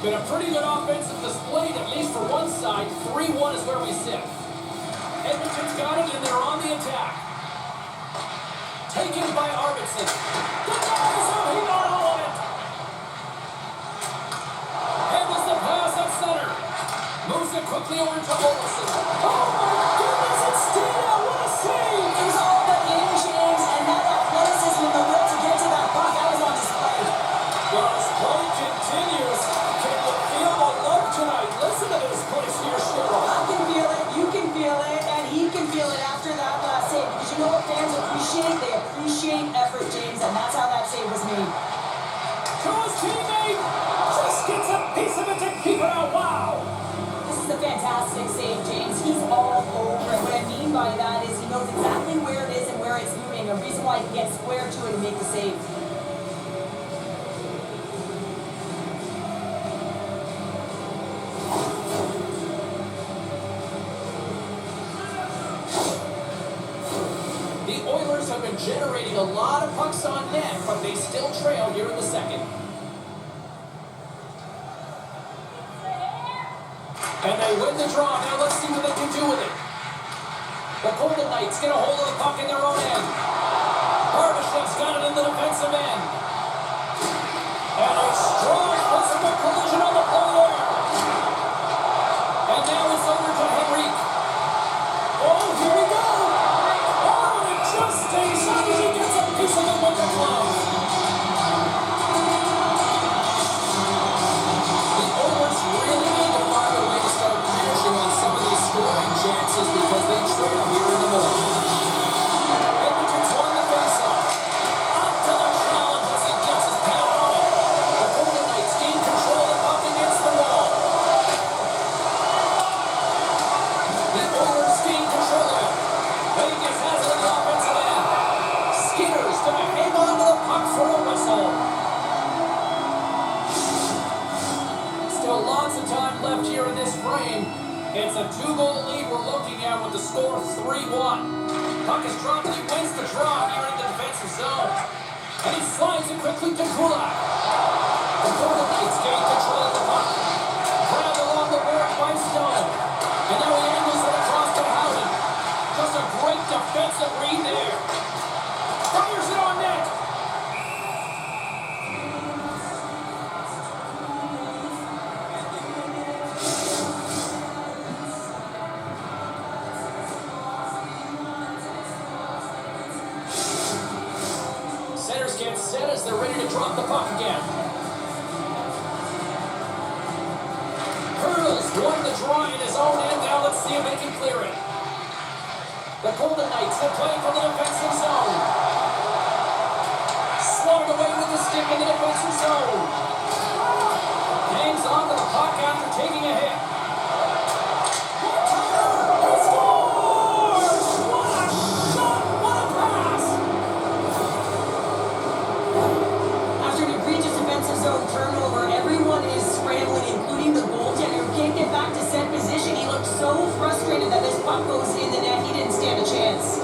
Been a pretty good offensive display, at least for one side. 3-1 is where we sit. Edmonton's got it, and they're on the attack. Taken by Arvidsson. Denies him, he got all of it. Handles the pass at center. Moves it quickly over to Olsen. Oh my goodness, it's Stina! What a save! It was all about in, James, and that athleticism and the will to get to that puck, that was on display. Well, this play continues. Can you feel the love tonight? Listen to this place here, Cheryl. I can feel it, you can feel it, and he can feel it after that last save. Because you know what fans appreciate? They appreciate effort, James, and that's how that save was made. To his teammate! Just gets a piece of it to keep it out. Wow! This is a fantastic save, James. He's all over it. What I mean by that is he knows exactly where it is and where it's moving. A reason why he can get square to it and make the save. The Oilers have been generating a lot of pucks on net, but they still trail here in the second. And they win the draw. Now let's see what they can do with it. The Golden Knights get a hold of the puck in their own end. Barbashev's got it in the defensive end. And a strong physical collision on the play there. And now it's over to Henrique. Oh, here we go. Oh, and it just stays on as he gets a piece of it with the glove. The Oilers really need to find a way to start finishing on some of these scoring chances because they trail here in the middle. Edmonton's won the faceoff. Up to the challenge as he gets his pad on it. The Golden Knights gain control of the puck against the wall. The Oilers gain control of it. Vegas has it in the offensive end. Skinner's going to hang on to the puck for a whistle. Still lots of time left here in this frame. It's a 2-goal lead we're looking at with the score 3-1. Puck is dropped and he wins the draw here in the defensive zone. And he slides it quickly to Kulak. The Golden Knights gain control of the puck. Grabbed along the board by Stone. And now he angles it across to Howden. Just a great defensive read there. Fires it on net. Centers get set as they're ready to drop the puck again. Hurdles won the draw in his own end. Now let's see if they can clear it. The Golden Knights are playing from the defensive zone. Swatted away with the stick in the defensive zone. Hangs on to the puck after taking a hit. He scores! What a shot! What a pass! After an egregious defensive zone turnover, everyone is scrambling, including the goaltender who can't get back to set position. He looked so frustrated that this puck goes in the net. He didn't stand a chance.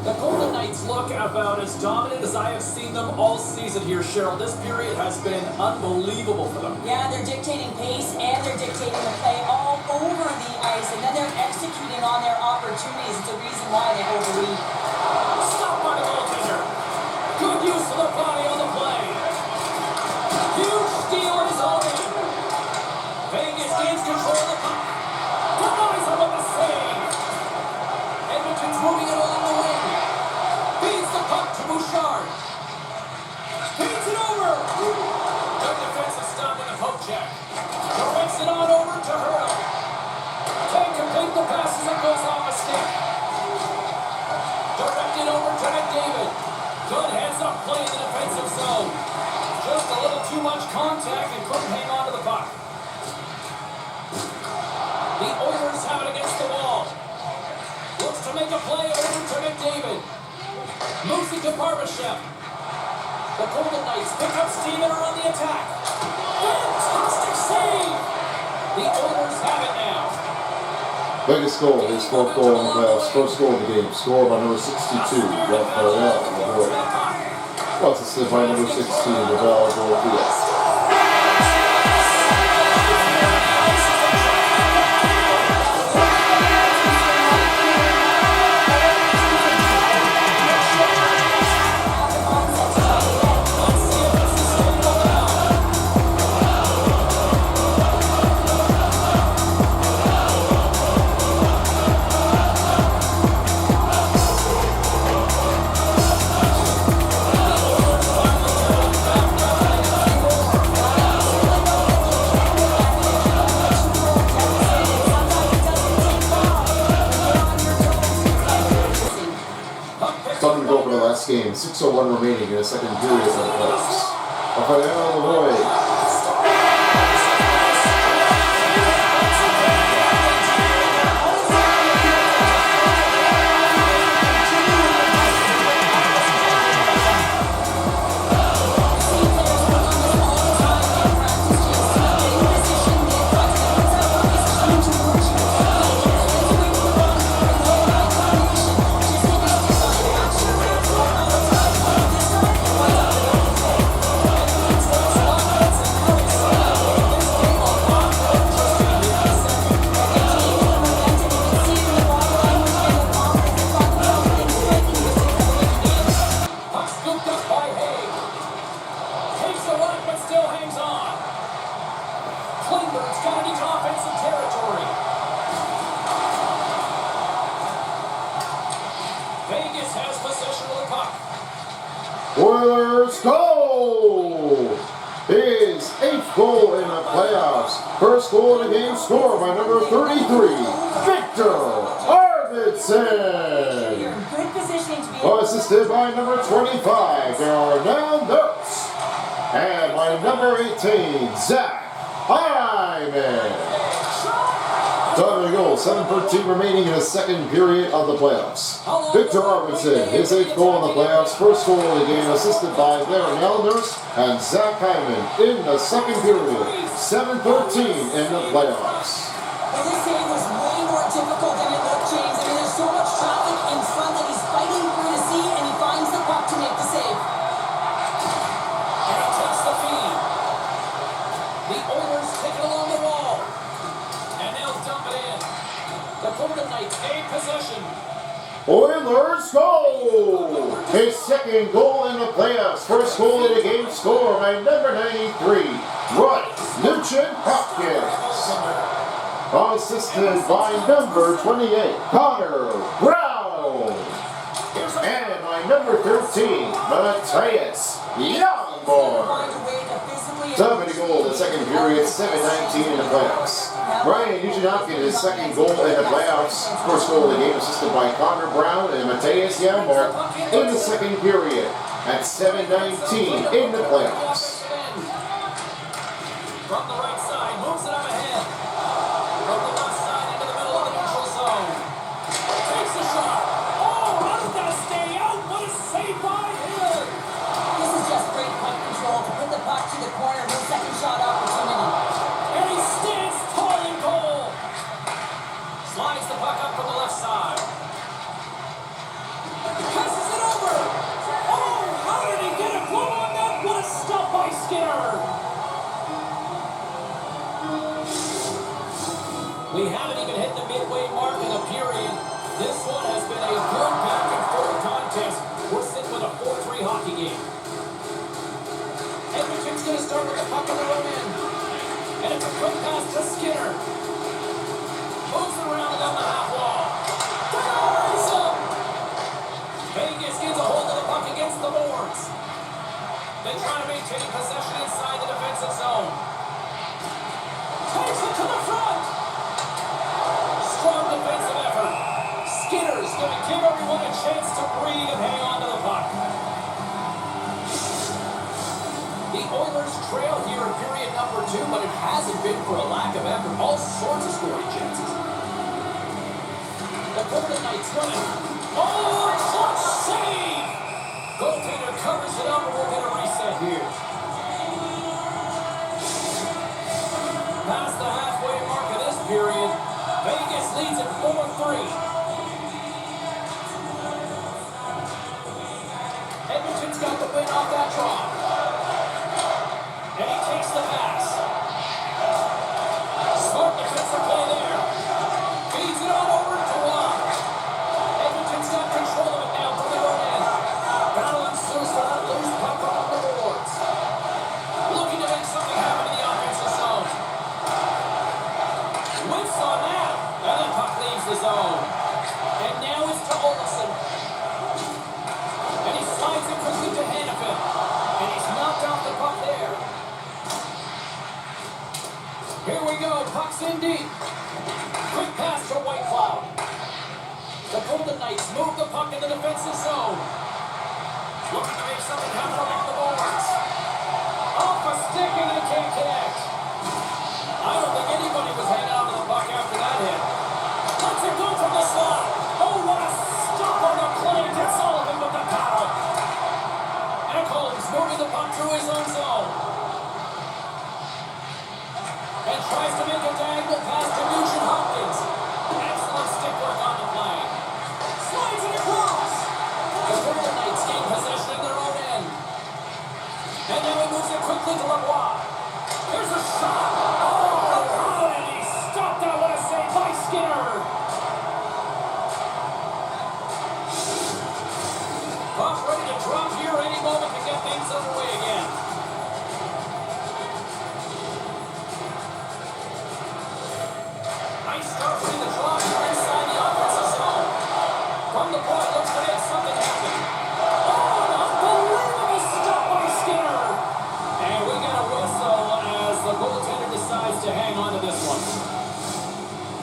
The Golden Knights look about as dominant as I have seen them all season here, Cheryl. This period has been unbelievable for them. Yeah, they're dictating pace and they're dictating the play all over the ice, and then they're executing on their opportunities. It's a reason why they hold the lead. Stop by the goaltender. Good use of the body on the play. Huge steal in his own end. Vegas gains control of the puck. Denies him with a save. Edmonton's moving it along the wing. Feeds the puck to Bouchard. Feeds it over. Good defensive stop with a poke check. Directs it on over to Hurdle. Can't complete the pass as it goes off a stick. Directed over to McDavid. Good heads-up play in the defensive zone. Just a little too much contact and couldn't hang on to the puck. The Oilers have it against the wall. Looks to make a play over to McDavid. Moves it to Barbashev. The Golden Knights pick up steam and are on the attack. Fantastic save! The Oilers have it now. Biggest goal, his fourth goal in the playoffs, first goal of the game, scored by number 62, Rafael Laborde. Plus assisted by number 16, Rafael Laborde. last game. 6:01 remaining in the second period of the playoffs. Rafael Roy. Oilers goal! His 8th goal in the playoffs. First goal in the game scored by number 33, Victor Arvidsson. Good positioning to be Assisted by number 25, Darnell Nurse. And by number 18, Zach Hyman. Time to go. 7:13 remaining in the second period of the playoffs. Victor Arvidsson, his 8th goal in the playoffs. First goal of the game, assisted by Darnell Nurse and Zach Hyman in the second period. 7:13 in the playoffs. Well, this game was way more difficult than it looked, James. I mean, there's so much traffic in front that he's fighting through to see, and he finds the puck to make the save. And he takes the feed. The Oilers take it along the wall. And they'll dump it in. The Golden Knights gain possession. Oilers goal! His second goal in the playoffs. First goal in the game scored by number 93, Roy Nugent Hopkins. Assisted by number 28, Connor Brown. And by number 13, Matthias Youngborn. Time to goal in the second period, 7:19 in the playoffs. Ryan Nugent-Hopkins, his second goal in the playoffs. First goal of the game assisted by Connor Brown and Matthias Youngborn in the second period at 7:19 in the playoffs. From the right side, moves it up ahead. From the left side into the middle of the neutral zone. Takes a shot. Oh, how's that stay out? What a save by him! This is just great puck control to put the puck to the corner. No second shot opportunity. And he stands tall in goal. Slides the puck up from the left side. Passes it over. Oh, how did he get a glove on that? What a stop by Skinner. We haven't even hit the midway mark in the period. This one has been a good back and forth contest. We're sitting with a 4-3 hockey game. Edmonton's going to start with the puck on the road end. And it's a quick pass to Skinner. Moves it around along the half wall. Fires up. Vegas gets a hold of the puck against the boards. They try to maintain possession inside the defensive zone. Takes it to the front. Strong defensive effort. Skinner's going to give everyone a chance to breathe and hang on to the puck. The Oilers trail here in period number 2, but it hasn't been for a lack of effort. All sorts of scoring chances. The Golden Knights running. Oh, clutch save! Goaltender covers it up, and we'll get a reset here. Past the halfway mark of this period, Vegas leads at 4-3. Edmonton's got the win off that draw. And he takes the pass. Smart defensive play there. Feeds it on over to Watt. Edmonton's got control of it now from the road end. Battle ensues for that loose puck on the boards. Looking to make something happen in the offensive zone. Whiffs on that. And the puck leaves the zone. And now it's to Olsen. And he slides it quickly to Hannafin. And he's knocked off the puck there. Here we go, puck's in deep. Quick pass to White Cloud. The Golden Knights move the puck in the defensive zone. Looking to make something happen along the boards. Off a stick and they can't connect. I don't think anybody was hanging on to the puck after that hit. Let's it go from the slot. Oh, what a stop on the play. Gets Sullivan with the paddle. Echols moving the puck through his own zone. And tries to make a diagonal pass to Nugent Hopkins. Excellent stick work on the play. Slides it across. The Golden Knights gain possession in their own end. And now he moves it quickly to Lavoie. Here's a shot. Oh, and he stopped that. What a save by Skinner. Puck ready to drop here any moment to get things underway again. Nice start with the draw here inside the offensive zone. From the point, looks to make something happen. Oh, an unbelievable stop by Skinner. And we get a whistle as the goaltender decides to hang on to this one.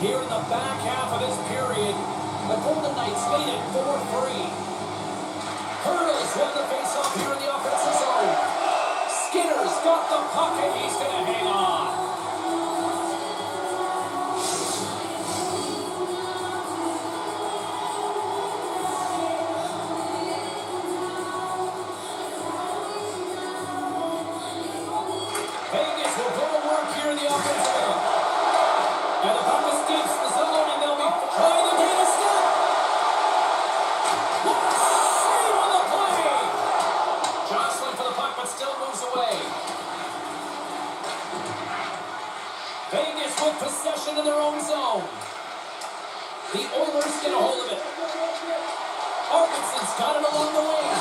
Here in the back half of this period, the Golden Knights lead it 4-3. Hurdles won the face-off here in the offensive zone. Skinner's got the puck and he's going to hang on. Vegas will go to work here in the offensive end. And the puck escapes the zone and they'll be trying to gain a step. What a save on the play! Jostling for the puck but still moves away. Vegas with possession in their own zone. The Oilers get a hold of it. Arvidsson's got it along the wing.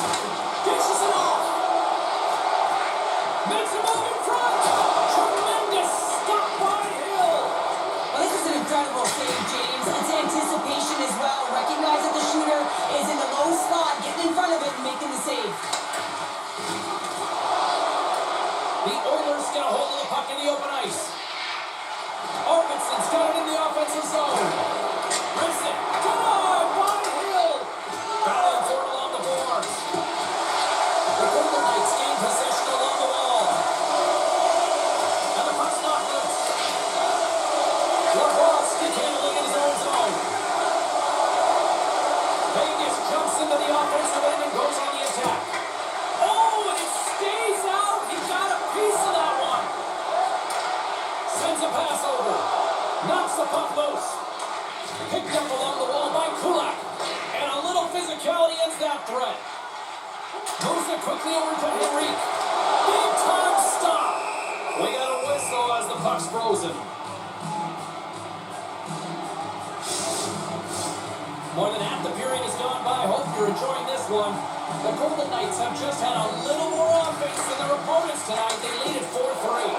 Dishes it off. Makes a move in front. Tremendous stop by Hill. Well, this is an incredible save, James. It's anticipation as well. Recognize that the shooter is in the low slot, getting in front of it and making the save. The Oilers get a hold of the puck in the open ice. Arvidsson's got it in the offensive zone. Rips it. Drive by Hill. Battling for it along the boards. The Golden Knights gain possession along the wall. And the puck's not loose. Lavoie stick handling in his own zone. Vegas jumps into the offensive end and goes on the attack. Oh, and it stays out. He got a piece of that one. Sends a pass over. Knocks the puck loose. Picked up along the wall by Kulak. And a little physicality ends that threat. Moves it quickly over to Henrique. Big time stop. We got a whistle as the puck's frozen. More than half the period has gone by. Hope you're enjoying this one. The Golden Knights have just had a little more offense than their opponents tonight. They lead it 4-3.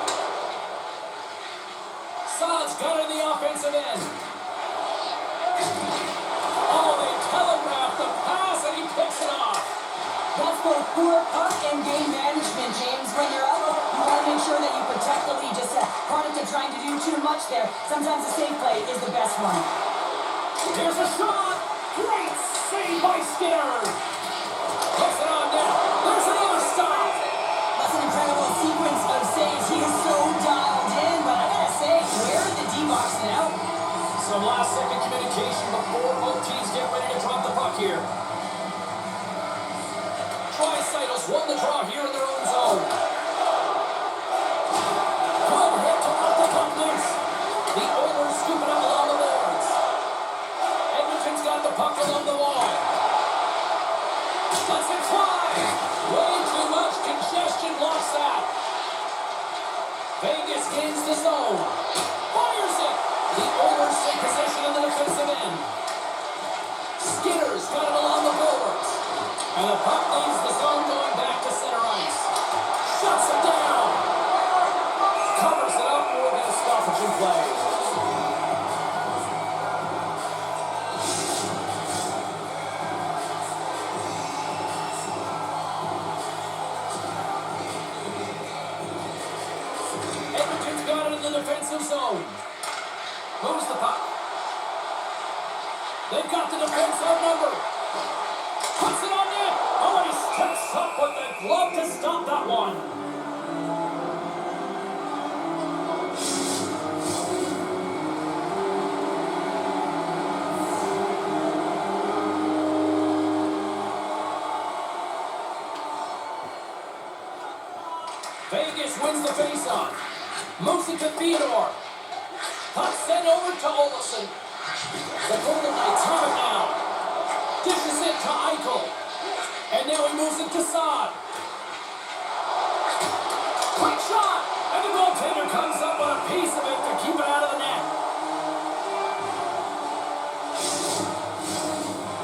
Saad's got it in the offensive end. Oh, they telegraphed the pass and he picks it off. That's both poor puck and game management, James. When you're up, you want to make sure that you protect the lead. Just a product of trying to do too much there. Sometimes the safe play is the best one. Here's a shot. Great save by Skinner. Puts it on net. There's another stop. That's an incredible sequence of saves. He is so dialed in, but I gotta say, where are the D-box now? Some last-second communication before both teams get ready to drop the puck here. Tri-Cycles won the draw here in their own zone. Good hit to let the puck loose. The Oilers scoop it up along the boards. Edmonton's got the puck along the wall. Lets it fly. Way too much congestion, lost that. Vegas gains the zone. Fires it. The Oilers take possession in the defensive end. Skinner's got it along the boards. And the puck leaves the zone going back to center ice. Shuts it down. Covers it up. We'll get a stoppage in play. Edmonton's got it in the defensive zone. Moves the puck. They've got the defense outnumbered. Puts it on net. Oh, and he steps Looks up with the glove to stop that one. Vegas wins the faceoff. Moves it to Theodore. Puck sent over to Olsen. The Golden Knights have it now. Dishes it to Eichel. And now he moves it to Saad. Quick shot! And the goaltender comes up with a piece of it to keep it out of the net.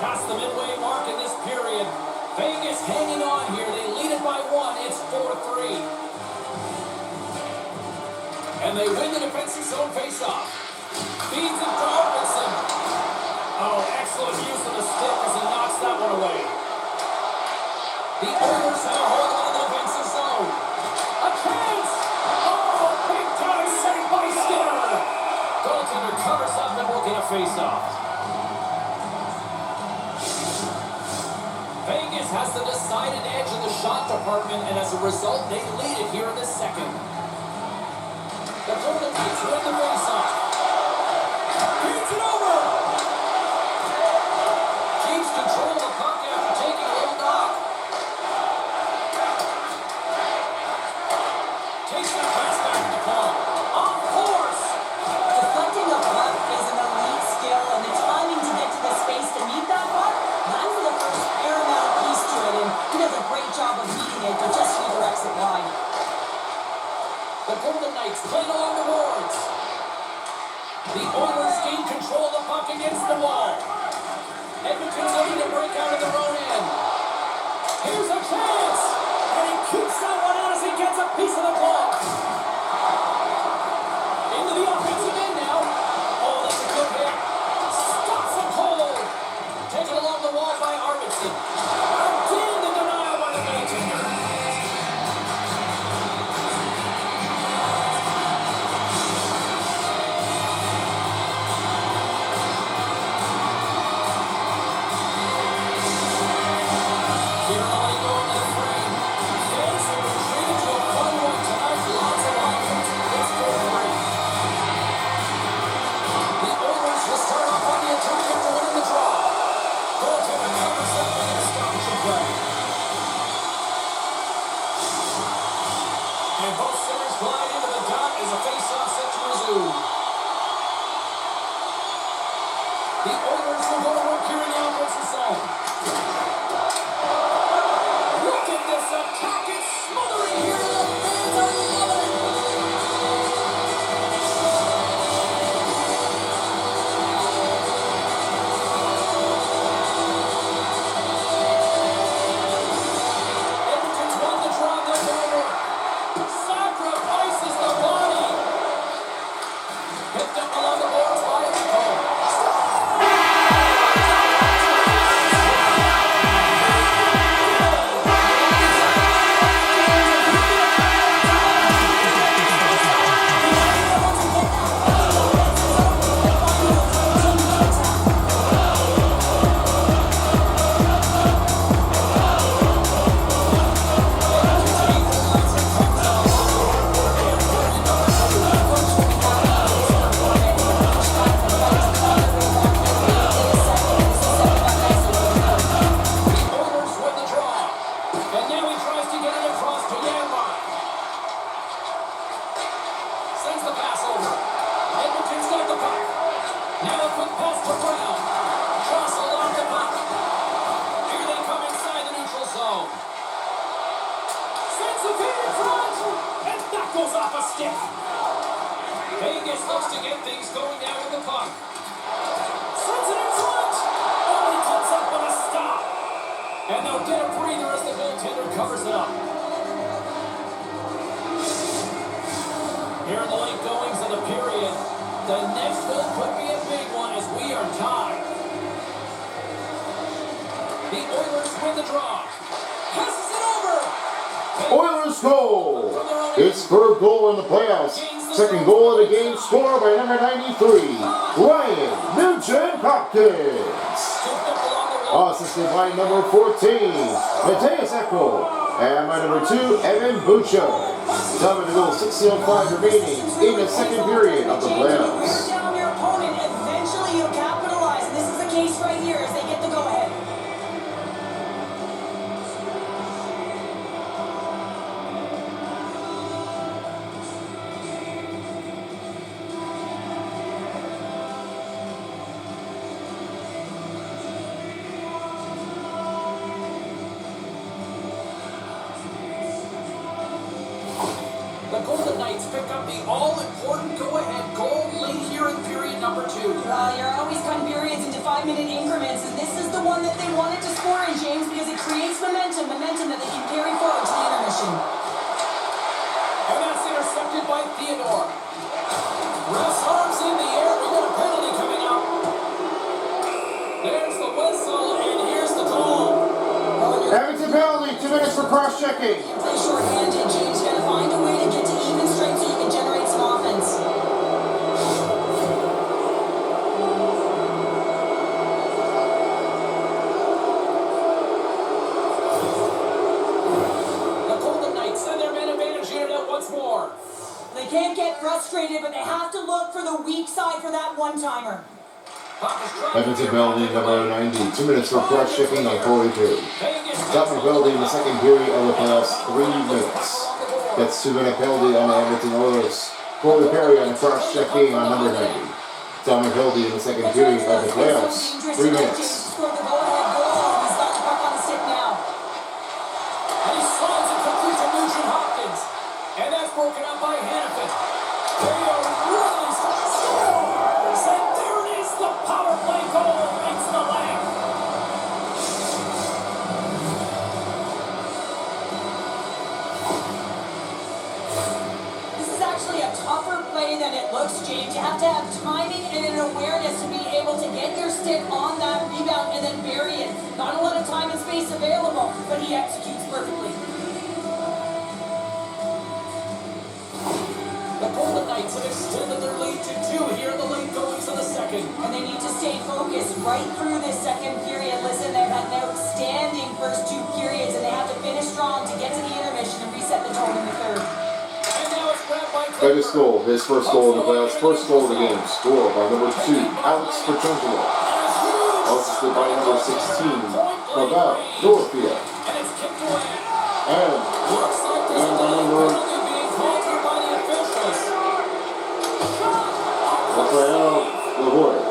Past the midway mark in this period. Vegas hanging on here. They lead it by 1. It's 4-3. And they win the defensive zone faceoff. Feeds it to Arvidsson. Oh, excellent use of the stick as he knocks that one away. The Oilers have a hold on the defensive zone. A chance! Oh, big time save by Skinner. Goaltender covers up and will get a faceoff. Vegas has the decided edge in the shot department, and as a result, they lead it here in the second. The Golden Knights win the faceoff. Beats it over. Keeps control of the puck after taking a little knock. Takes that pass back to the ball. On force. Deflecting a puck is an elite skill, and the timing to get to the space to meet that puck, that's the first paramount piece to it, and he does a great job of meeting it, but just redirects it wide. The Golden Knights playing along the boards. The Oilers gain control of the puck against the wall. Edmonton's looking to break out of their own end. Here's a chance! And he keeps that one out as he gets a piece of the ball. Into the offensive end now. Oh, that's a good hit. Stops him cold. Taken along the wall by Arvidsson. Again the denial by the goaltender. And both centers glide into the dot as a face-off set to resume. The Oilers will go to work here in the offensive zone. Look at this attack. It's smothering here. The fans are loving it. Edmonton's won the draw. They'll go to work. Sacrifices the body. Picked up along the boards by Eichel. Oilers win the draw. And now he tries to get it across to Janmark. Sends the pass over. Edmonton's got the puck. Now a quick pass to Brown. Jostle on the puck. Here they come inside the neutral zone. Sends the feed in front. And that goes off a stick. Vegas looks to get things going now with the puck. Sends it in front. Oh, he comes up with a stop. And they'll get a breather as the goaltender covers it up. Here in the late goings of the period, the next goal could be a big one as we are tied. The Oilers win the draw. Passes it over. Oilers goal! His third goal in the playoffs. Second goal of the game scored by number 93, Ryan Nugent Hopkins. Scooped up along the wall. Assisted by number 14, Mateus Eckel. And by number 2, Evan Butcher. Time to go, 6:05 remaining in the second period of the playoffs. Down your opponent, eventually you'll capitalize. And this is the case right here as they get the go-ahead. The Golden Knights pick up the all-important go-ahead goal late here in period number 2. You're always cutting periods into 5-minute increments, and this is the one that they wanted to score in, James, because it creates momentum that they can carry forward to the intermission. And that's intercepted by Theodore. Ref's arms in the air. We got a penalty coming up. There's the whistle, and here's the goal. Edmonton penalty, 2 minutes for cross-checking. Play short-handed, James. You gotta find a way to get to even strength so you can generate some offense. The Golden Knights send their man advantage unit out once more. They can't get frustrated, but they have to look for the weak side for that one-timer. Edmonton penalty number 90, 2 minutes for cross-checking on Corey Perry. Dublin penalty in the second period of the playoffs, 3 minutes. That's 2-minute penalty on the Edmonton Oilers. Corey Perry on the cross-checking on number 90. Dublin penalty in the second period of the playoffs, 3 minutes. Scored the go-ahead goal. He's got the puck on the stick now. And he slides it quickly to Nugent Hopkins. And that's broken up by Hannafin. They are really scores. And there it is, the power play goal makes the leg. This is actually a tougher play than it looks, James. You have to have timing and an awareness to be able to get your stick on that rebound and then bury it. Not a lot of time and space available, but he executes perfectly. The Golden Knights have extended their lead to 2 here in the late goings of the second. And they need to stay focused right through this second period. Listen, they've had an outstanding first 2 periods, and they have to finish strong to get to the intermission and reset the tone in the third. And now it's grabbed by Vegas goal, his first goal in the playoffs, first goal of the game, scored by number 2, Alex Petrangelo. Assisted by number 16, Pavel Dorofia. And it's kicked away. And Looks like there's by another number penalty being called here by the officials. Rafael Lavoie.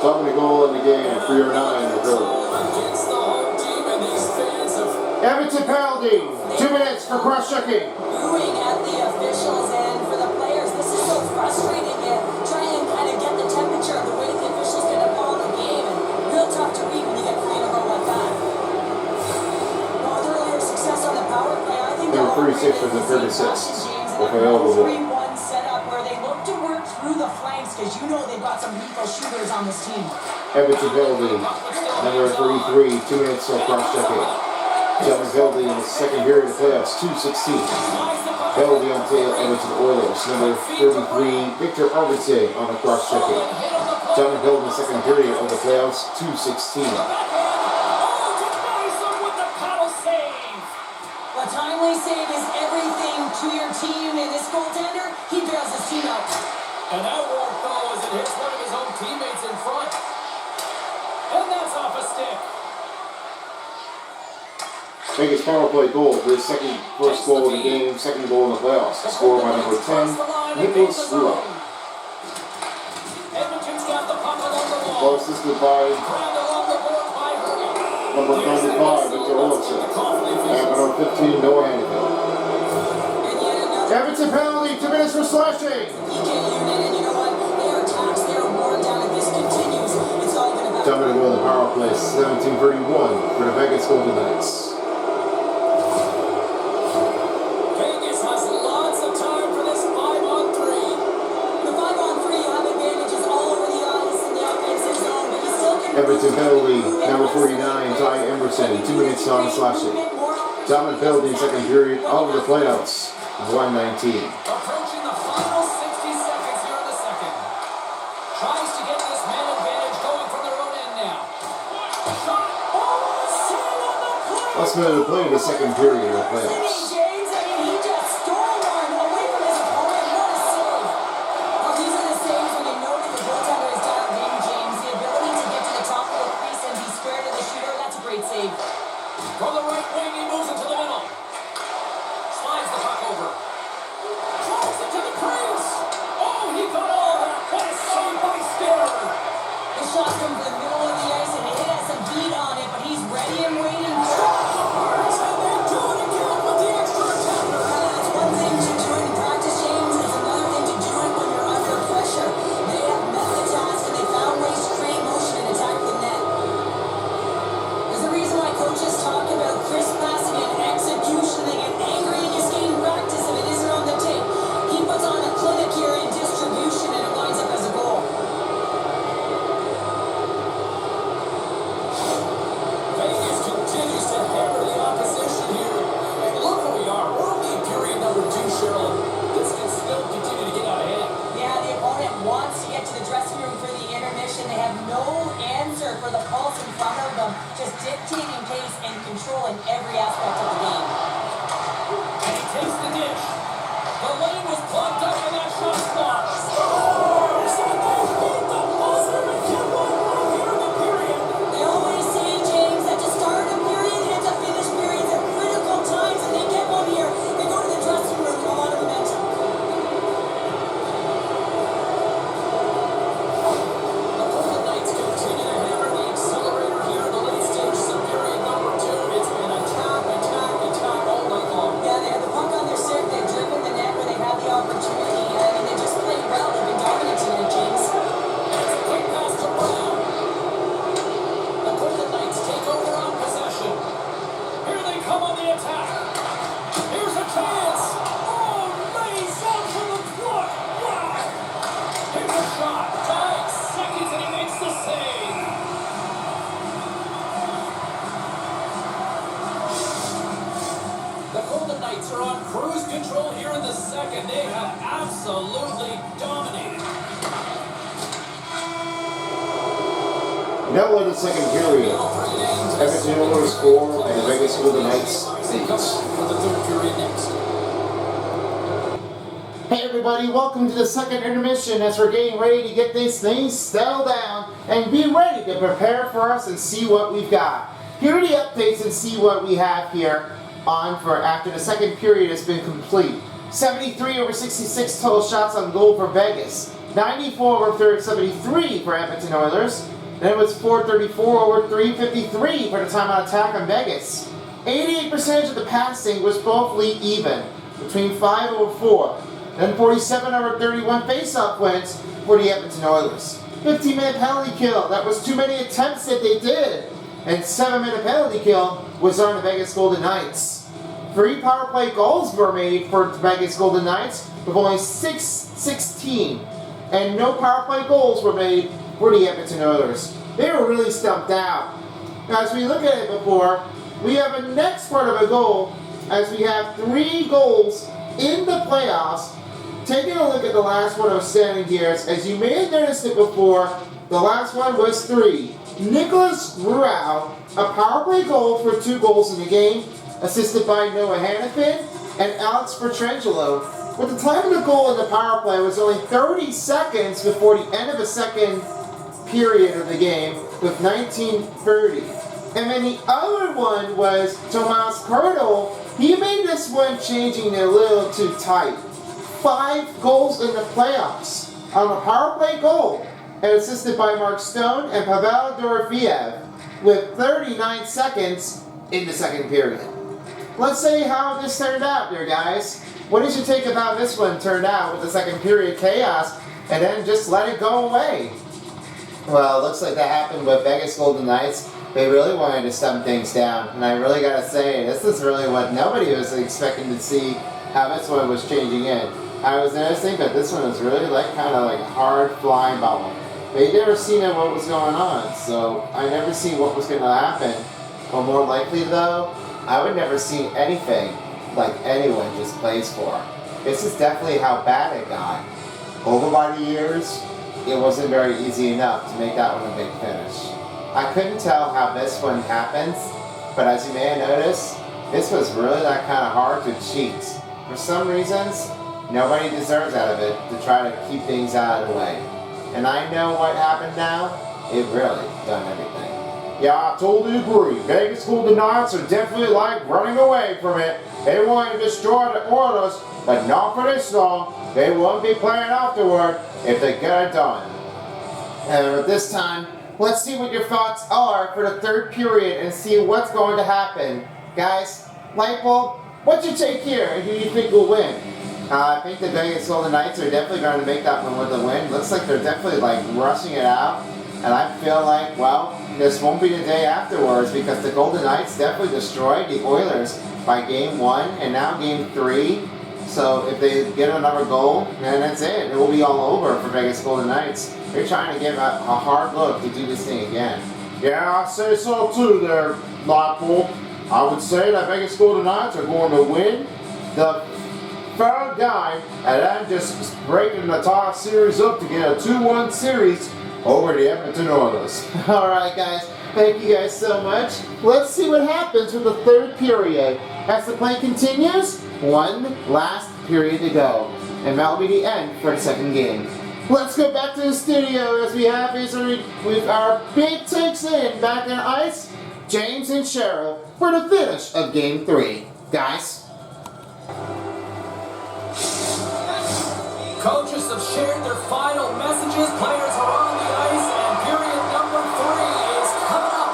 Top of the goal in the game, 3:09 in the third. Against the home team, and these fans have Edmonton penalty, 2 minutes for cross-checking. Booing at the officials, and for the players, this is so frustrating. You try and kind of get the temperature of the way the officials going to call the game, and real tough to read when you get 3 in a row like that. Well, with earlier success on the power play, I think Number they'll 36 operate was the in the same 36. fashion, James, and Rafael a Lavoie. 3-1 setup where they look to work through the flanks because you know they've got some lethal shooters on this team. Edmonton penalty number 33, 2 minutes for cross-checking. Dublin penalty in the second period of the playoffs, 2:16. Penalty on tail Edmonton Oilers, number 33, Victor Arvidsson on the cross-checking. Dublin penalty in the second period of the playoffs, 2:16. A timely save is everything to your team, and this goaltender, he bails his team out. And that won't go as it hits one of his own teammates in front. And that's off a stick. Vegas power play goal for his first goal of the game, second goal in the playoffs. Scored by number 10, Nicholas Rula. Edmonton's got the puck along the wall. Well assisted by Grabbed along the board by Hurley. number 95, Victor Olofsson. And number 15, Noah Hannafin. And yet another Edmonton penalty, 2 minutes for slashing. PK unit, and you know what? Their attacks, they're worn down. If this continues, it's all going to back. Dublin goal in the power play, 17:31 for the Vegas Golden Knights. Vegas has lots of time for this 5-on-3. The 5-on-3, you have advantages all over the ice in the offensive zone, but you still can. Edmonton penalty, number 49, Ty Emerson, 2 minutes on slashing. Dublin penalty, second period of the playoffs, 1:19. Approaching the final 60 seconds here in the second. Tries to get this man advantage going from their own end now. Last minute to play in the second period of the James, playoffs. I mean, he just stole one away from his opponent. What a save. Well, these are the saves when you know that the goaltender is dialed in, James. The ability to get to the top of the crease and be square to the shooter, that's a great save. From the right wing, he moves it to the middle. Slides the puck over. Drives it to the crease. Oh, he got all that. What a save by Skinner. The shot from the middle of the ice and it has some beat on it, but he's ready and waiting. And they do it again with the extra attacker. It's one thing to do it in practice, James. It's another thing to do it when you're under pressure. They have met the task and they found ways to create motion and attack the net. There's a reason why coaches talk about crisp passing and execution. They get angry and you skate in practice if it isn't on the tape. He puts on a clinic here in distribution and it winds up as a goal. Vegas continues to hammer the opposition here. And look where we are. We're only in period number 2, Cheryl. This can still continue to get out of hand. Yeah, the opponent wants to get to the dressing room for the intermission. They have no answer for the pulse in front of them, just dictating pace and controlling every aspect of the game. And he takes the dish. The lane was plugged up and that shot blocked. Scores! And they beat the buzzer and get one right here in the period. They always say, James, that to start a period and to finish periods are critical times, and they get one here. They go to the dressing room with a lot of momentum. The Golden Knights continue to hammer the accelerator here in the late stages of period number 2. It's been attack all night long. Yeah, they have the puck on their stick. They've driven the net when they've had the opportunity. I mean, they just played well. They've been dominant tonight, James. It's a quick pass to Brown. The Golden Knights take over on possession. Here they come on the attack. Here's a chance. Oh, lays out for the block. Wow. Here's a shot. 5 seconds and he makes the save. The Golden Knights are on cruise control here in the second. They have absolutely dominated. Now in the second period, Edmonton Oilers score and the Vegas Golden Knights leads. For the third period next. Hey everybody, welcome to the second intermission as we're getting ready to get these things settled down and be ready to prepare for us and see what we've got. Here are the updates and see what we have here on for after the second period has been complete. 73 over 66 total shots on goal for Vegas. 94 over 73 for Edmonton Oilers. Then it was 434 over 353 for the timeout attack on Vegas. 88% of the passing was both league even, between 5 over 4. Then 47 over 31 faceoff wins for the Edmonton Oilers. 15-minute penalty kill, that was too many attempts that they did. And 7-minute penalty kill was on the Vegas Golden Knights. 3 power play goals were made for the Vegas Golden Knights with only 6-16. And no power play goals were made for the Edmonton Oilers. They were really stumped out. Now, as we look at it before, we have a next part of a goal as we have 3 goals in the playoffs. Taking a look at the last one of standing here, as you may have noticed it before, the last one was 3. Nicholas Ruau, a power play goal for 2 goals in the game, assisted by Noah Hannafin and Alex Pietrangelo. With the time of the goal in the power play was only 30 seconds before the end of the second period of the game with 19:30. And then the other one was Tomas Hertl. He made this one changing a little too tight. 5 goals in the playoffs on a power play goal, and assisted by Mark Stone and Pavel Dorofeev with 39 seconds in the second period. Let's see how this turned out there, guys. What did you think of how this one turned out with the second period chaos and then just let it go away? Well, it looks like that happened with Vegas Golden Knights. They really wanted to stump things down, and I really gotta say, this is really what nobody was expecting to see how this one was changing in. I was noticing that this one was really kind of like hard flying ball. They never seen what was going on, so I never seen what was going to happen. Or more likely though, I would never see anything like anyone just plays for. This is definitely how bad it got. Over by the years, it wasn't very easy enough to make that one a big finish. I couldn't tell how this one happens, but as you may have noticed, this was really not kind of hard to cheat. For some reasons, nobody deserves out of it to try to keep things out of the way. And I know what happened now. It really done everything. Yeah, I totally agree. Vegas Golden Knights are definitely like running away from it. They want to destroy the Oilers, but not for this long. They won't be playing afterward if they get it done. And this time, let's see what your thoughts are for the third period and see what's going to happen. Guys, Lightbulb, what's your take here? Who do you think will win? I think the Vegas Golden Knights are definitely going to make that one with a win. Looks like they're definitely like rushing it out. And I feel like, well, this won't be the day afterwards because the Golden Knights definitely destroyed the Oilers by game 1 and now game 3. So if they get another goal, then that's it. It will be all over for Vegas Golden Knights. They're trying to give a hard look to do this thing again. Yeah, I say so too there, Lightpool. I would say that Vegas Golden Knights are going to win the third game and then just breaking the entire series up to get a 2-1 series over the Edmonton Oilers. Alright guys, thank you guys so much. Let's see what happens with the third period. As the play continues, one last period to go. And that'll be the end for the second game. Let's go back to the studio as we have with our big takes in back in ice, James and Cheryl, for the finish of game 3. Guys? Coaches have shared their final messages. Players are on the ice, and period number 3 is coming up.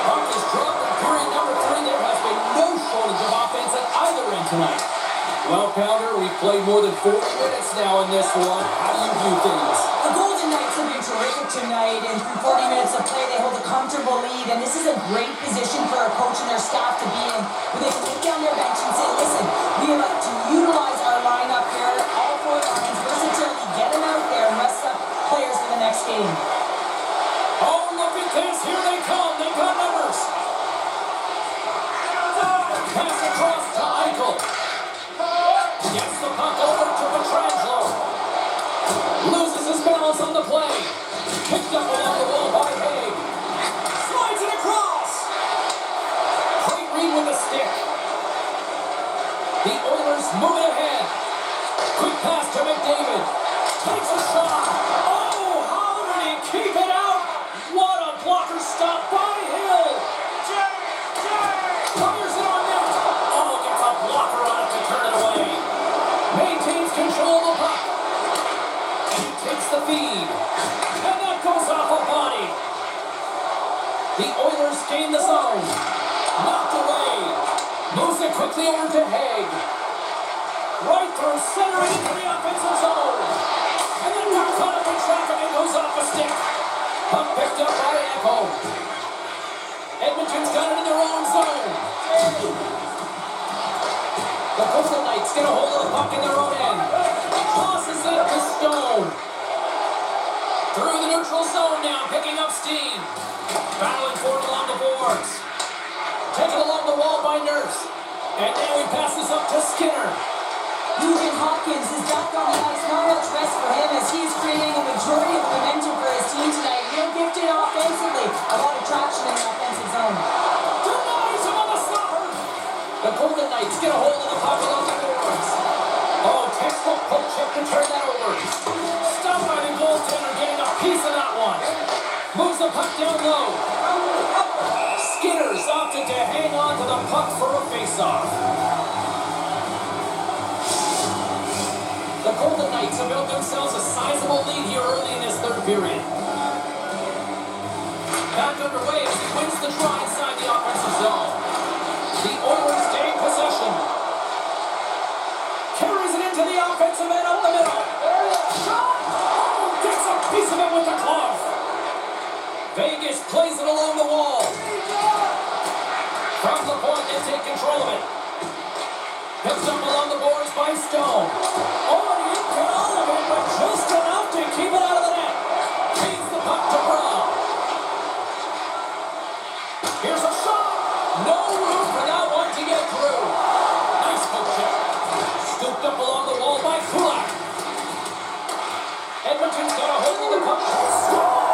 Puck is dropped in period number 3. There has been no shortage of offense at either end tonight. Well, Pounder, we've played more than 40 minutes now in this one. How do you view things? The Golden Knights have been terrific tonight, and through 40 minutes of play, they hold a comfortable lead, and this is a great position for a coach and their staff to be in, where they can look down their bench and say, listen, we have to utilize our lineup here, all 4 lines, versatility, get them out there and rest up players for the next game. Oh, look at this. Here they come. They've got numbers. Pass across to Eichel. Gets the puck over to Petrangelo. Loses his balance on the play. Picked up along the wall by Haig. Slides it across. Great read with the stick. The Oilers moving ahead. Quick pass to McDavid. Takes a shot. Oh, how did he keep it out? What a blocker stop by Hill. Fires it on net. Oh, gets a blocker on it to turn it away. Maintains control of the puck. And he takes the feed. And that goes off a body. The Oilers gain the zone. Knocked away. Moves it quickly over to Haig. Right through center and into the offensive zone. And then got caught up in traffic and goes off a stick. Puck picked up by Echo. Edmonton's got it in their own zone. The Golden Knights get a hold of the puck in their own end. Tosses it to Stone. Through the neutral zone now, picking up steam. Battling for it along the boards. Taken along the wall by Nurse. And now he passes up to Skinner. Nugent Hopkins is back on the ice. Not much rest for him as he's creating a majority of the momentum for his team tonight. Real gifted offensively. A lot of traction in the offensive zone. Denies him on the stopper. The Golden Knights get a hold of the puck along the boards. Oh, textbook poke check to turn that over. Stopped by the goaltender getting a piece of that one. Moves the puck down low. Skinner's opted to hang on to the puck for a face-off. The Golden Knights have built themselves a sizable lead here early in this third period. Back underway as he wins the draw inside the offensive zone. The Oilers gain possession. Carries it into the offensive end up the middle. Shot! Oh, gets a piece of it with the glove. Vegas plays it along the wall. From the point, they take control of it. Picked up along the boards by Stone. Oh, and he got all of it, but just enough to keep it out of the net. Feeds the puck to Brown. Here's a shot. No room for that one to get through. Nice poke check. Scooped up along the wall by Kulak. Edmonton's got a hold of the puck. Score!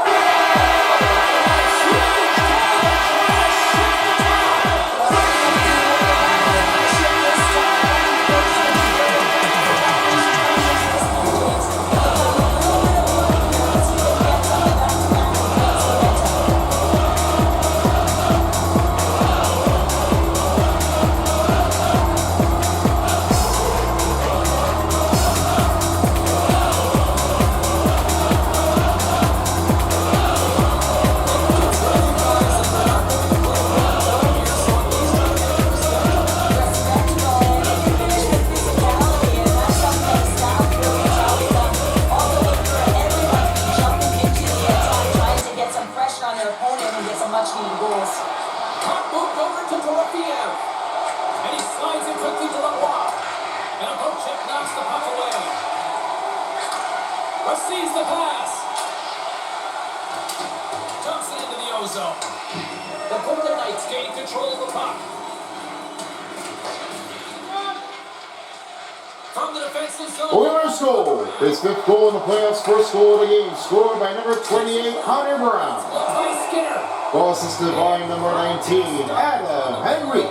in and get some much-needed goals. Puck moved over to Dorofiev. And he slides it quickly to the block. And a poke check knocks the puck away. Receives the pass. Dumps it into the O-zone. The Golden Knights gain control of the puck. From the defensive zone. Oilers goal. His fifth goal in the playoffs, first goal of the game, scored by number 28, Connor Brown. By Skinner. Goal assisted by number 19, Adam Henry.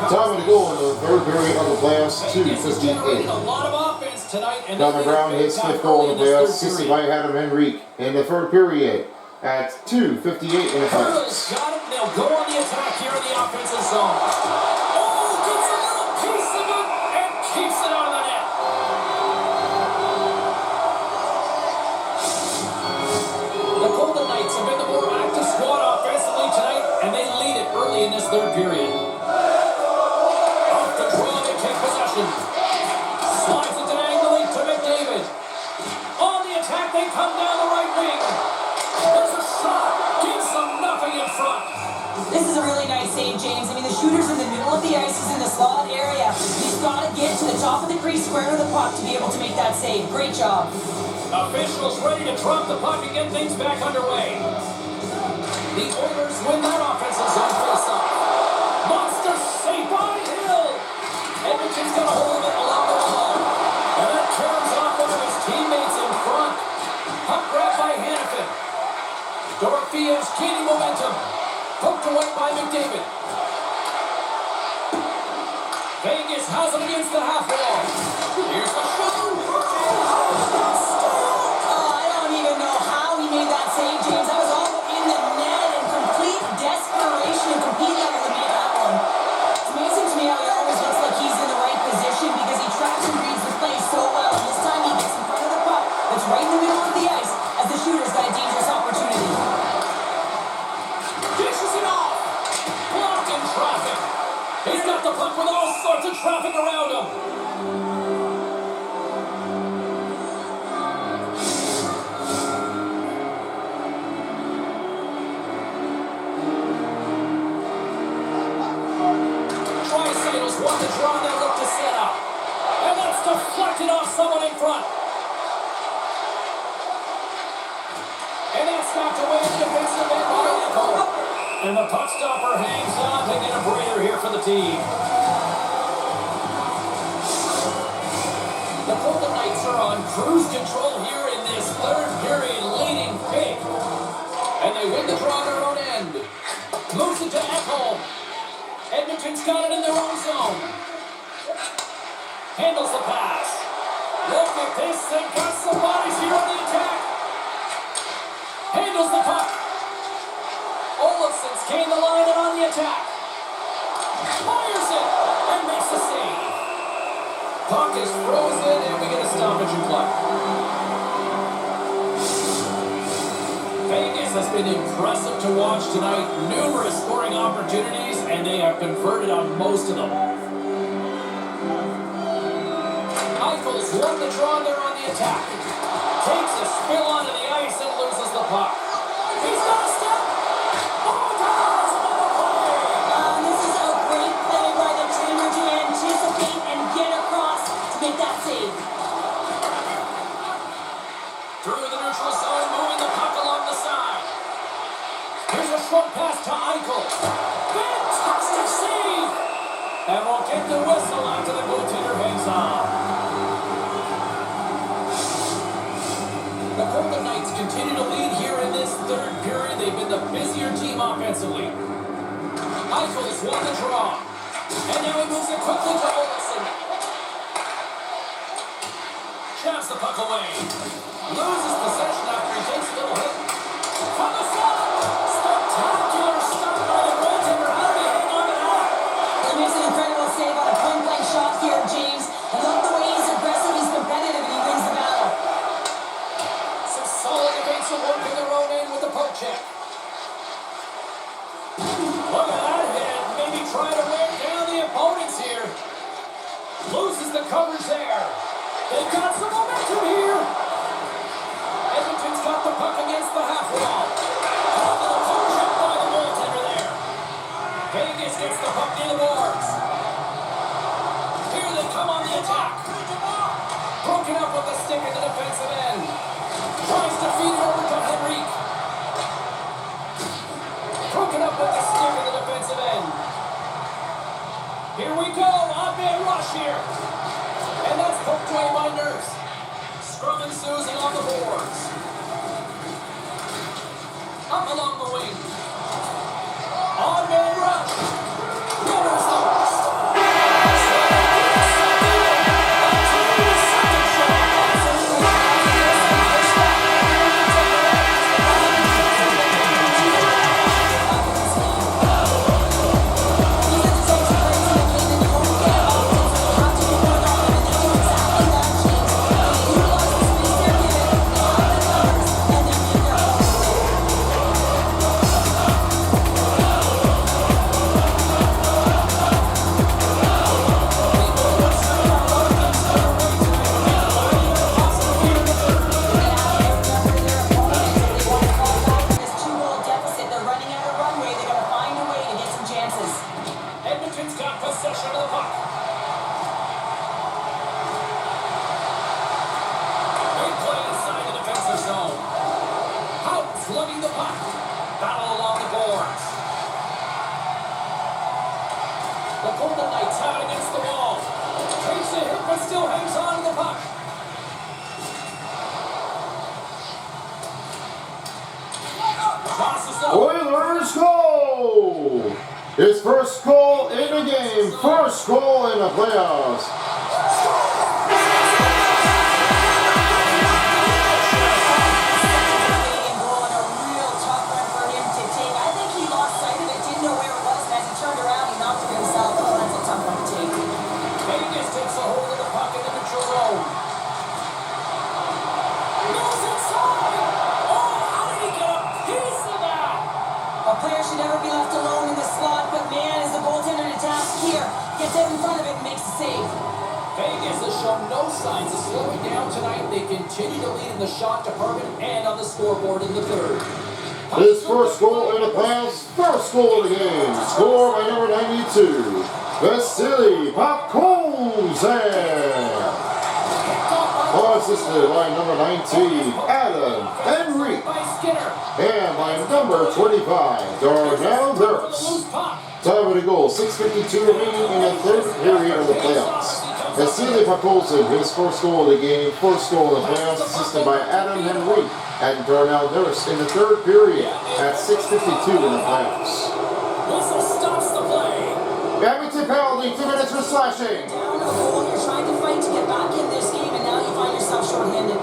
Time to go in the third period of the playoffs, 2:58. A lot of offense tonight. And Connor Brown, his fifth goal in the playoffs, assisted by Adam Henry in the third period at 2:58 in the Hurdles playoffs. got it. They'll go on the attack here in the offensive zone. Oh, gets a little piece of it and keeps it out of the net. The Golden Knights have been the more active squad offensively tonight, and they lead it early in this third period. Off the draw, they take possession. Slides it diagonally to McDavid. On the attack, they come down the right wing. There's a shot. Gives them nothing in front. This is a really nice save, James. I mean, the shooter's in the middle of the ice. He's in the slot area. He's got to get to the top of the crease, square to the puck to be able to make that save. Great job. Officials ready to drop the puck and get things back underway. The Oilers win that offensive zone face-off. Monster save by Hill. Edmonton's got a hold of it along the wall. And that turns off one of his teammates in front. Puck grab by Hannafin. Dorofiev's gaining momentum. Poked away by McDavid. Vegas has him against the half wall. Here's the shot. Oh, I don't even know how he made that save, James. That was all in the net and complete desperation and compete level to make that one. It's amazing to me how he always looks like he's in the right position because he tracks and reads the play so well. And this time he gets in front of the puck that's right in the middle of the ice as the shooter's got a dangerous opportunity. Dishes it off. Blocked in traffic. He's got the puck with all sorts of traffic around him. Tricycles want to draw that look to set up. And that's deflected off someone in front. And that's knocked away in the defensive end by Eichel. And the puck stopper hangs on to get a breather here for the team. The Golden Knights are on cruise control here in this third period, leading big. And they win the draw on their own end. Moves it to Eichel. Edmonton's got it in their own zone. Handles the pass. Look at this, they've got some bodies here on the attack. Handles the puck. Olofsson's gained the line and on the attack. Fires it and makes the save. Puck is frozen and we get a stoppage in play. Vegas has been impressive to watch tonight. Numerous scoring opportunities and they have converted on most of them. Eichel's won the draw there on the attack. Takes a spill onto the ice and loses the puck. He's got a step. This is a great play by the trimmer to anticipate and get across to make that save. Through the neutral zone, moving the puck along the side. Here's a short pass to Eichel. Fantastic save! And we'll get the whistle after the goaltender hangs on. The Golden Knights continue to lead here in this third period. They've been the busier team offensively. Eichel's won the draw. And now he moves it quickly to Olofsson. Jabs the puck away. Loses possession after he takes a little hit. From the side. Spectacular stop by the goaltender. How did he hang on to that? He makes an incredible save on a point-blank shot here, James. I love the way he's aggressive, he's competitive, and he wins the battle. Some solid defensive work in their own end with the poke check. Look at that hit. Maybe try to wear down the opponents here. Loses the coverage there. They've got some momentum here. Edmonton's got the puck against the half wall. Over the Here we go, odd man rush here. And that's poked away by Nurse. Scrum ensues along the boards. Up along the wing. Odd man rush. There's the Edmonton's got possession of the puck. Big play inside the defensive zone. Houts lugging the puck. Battle along the boards. The Golden Knights have it against the wall. Takes a hit but still hangs on to the puck. Tosses it up. Oilers goal! His first goal in the game, first goal in the playoffs. Vegas takes a hold of the puck in the neutral zone. Moves inside. Oh, how did he get a piece of that? A player should never be left alone in the slot, but man, is the goaltender to task here. Gets out in front of it and makes the save. Vegas has shown no signs of slowing down tonight. They continue to lead in the shot department and on the scoreboard in the third. His first goal in the playoffs, first goal of the game, scored by number 92, Vasily Popkolzan. Assisted by number 19, Adam Henry. By Skinner. And by number 25, Darnell Nurse. Loose puck. Time of the goal, 6:52 remaining in the third period of the playoffs. Vasily Popkolzan, his first goal of the game, first goal in the playoffs, assisted by Adam Henry and Darnell Nurse in the third period at 6:52 in the playoffs. Whistle stops the play. Badminton penalty, 2 minutes for slashing. Down to the goal, you're trying to fight to get back in this game, and now you find yourself shorthanded.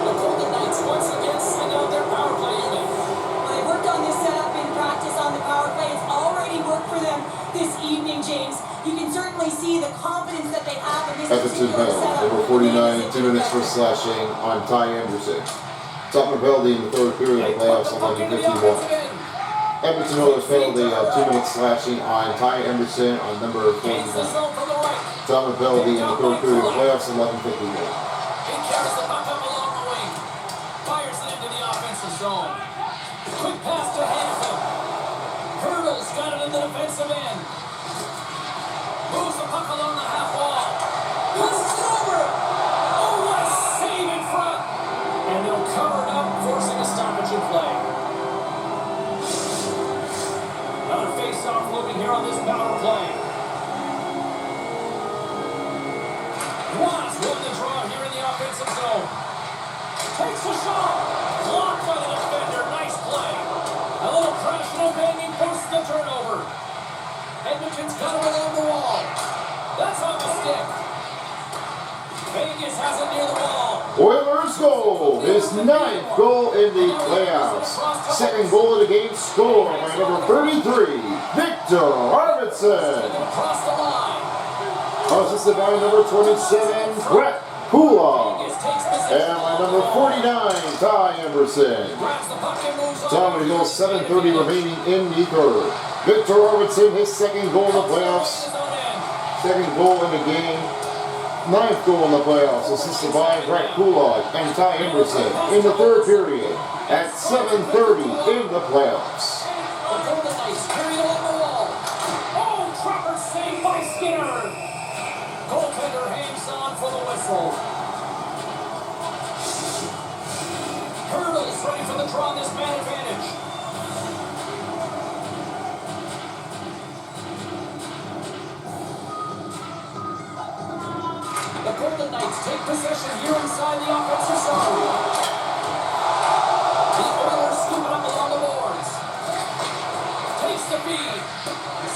The Golden Knights once again send out their power play unit. Well, they worked on this setup in practice on the power play. It's already worked for them this evening, James. You can certainly see the confidence that they have in this Edmonton particular penalty, setup. number 49, 2 minutes for slashing on Ty Anderson. Topman penalty in the third period of the playoffs, 11:51. Edmonton Oilers penalty of 2 minutes slashing on Ty Anderson on number Gains the 49. zone from the right. Topman penalty in the third period of the playoffs, 11:51. He carries the puck up along the wing. Fires it into the offensive zone. Quick pass to Hanifin. Hurdles got it in the defensive end. Moves the puck along the half wall. Passes it over. Oh, what a save in front. And they'll cover it up, forcing a stoppage in play. Another face-off looming here on this power play. Juan's won the draw here in the offensive zone. Takes a shot. Blocked by the defender. Nice play. A little crash, no banging, forces the turnover. Edmonton's got it along the wall. That's on the stick. Vegas has it near the wall. Oilers goal, his 9th goal in the playoffs. Second goal of the game scored by number 33, Victor Arvidsson. Across the line. Assisted by number 27, Brett Kulak. Vegas takes possession. And by number 49, Ty Emerson. Grabs the puck and moves on. Time of the goal, 7:30 remaining in the third. Victor Arvidsson, his second goal in the playoffs. Second goal in the game. 9th goal in the playoffs, assisted by Brett Kulak and Ty Emerson in the third period at 7:30 in the playoffs. The Golden Knights carry along the wall. Oh, Trapper saved by Skinner. Goaltender hangs on for the whistle. Hurdles ready for the draw, this man advantage. The Golden Knights take possession here inside the offensive zone. The Oilers scoop it up along the boards. Takes the feed.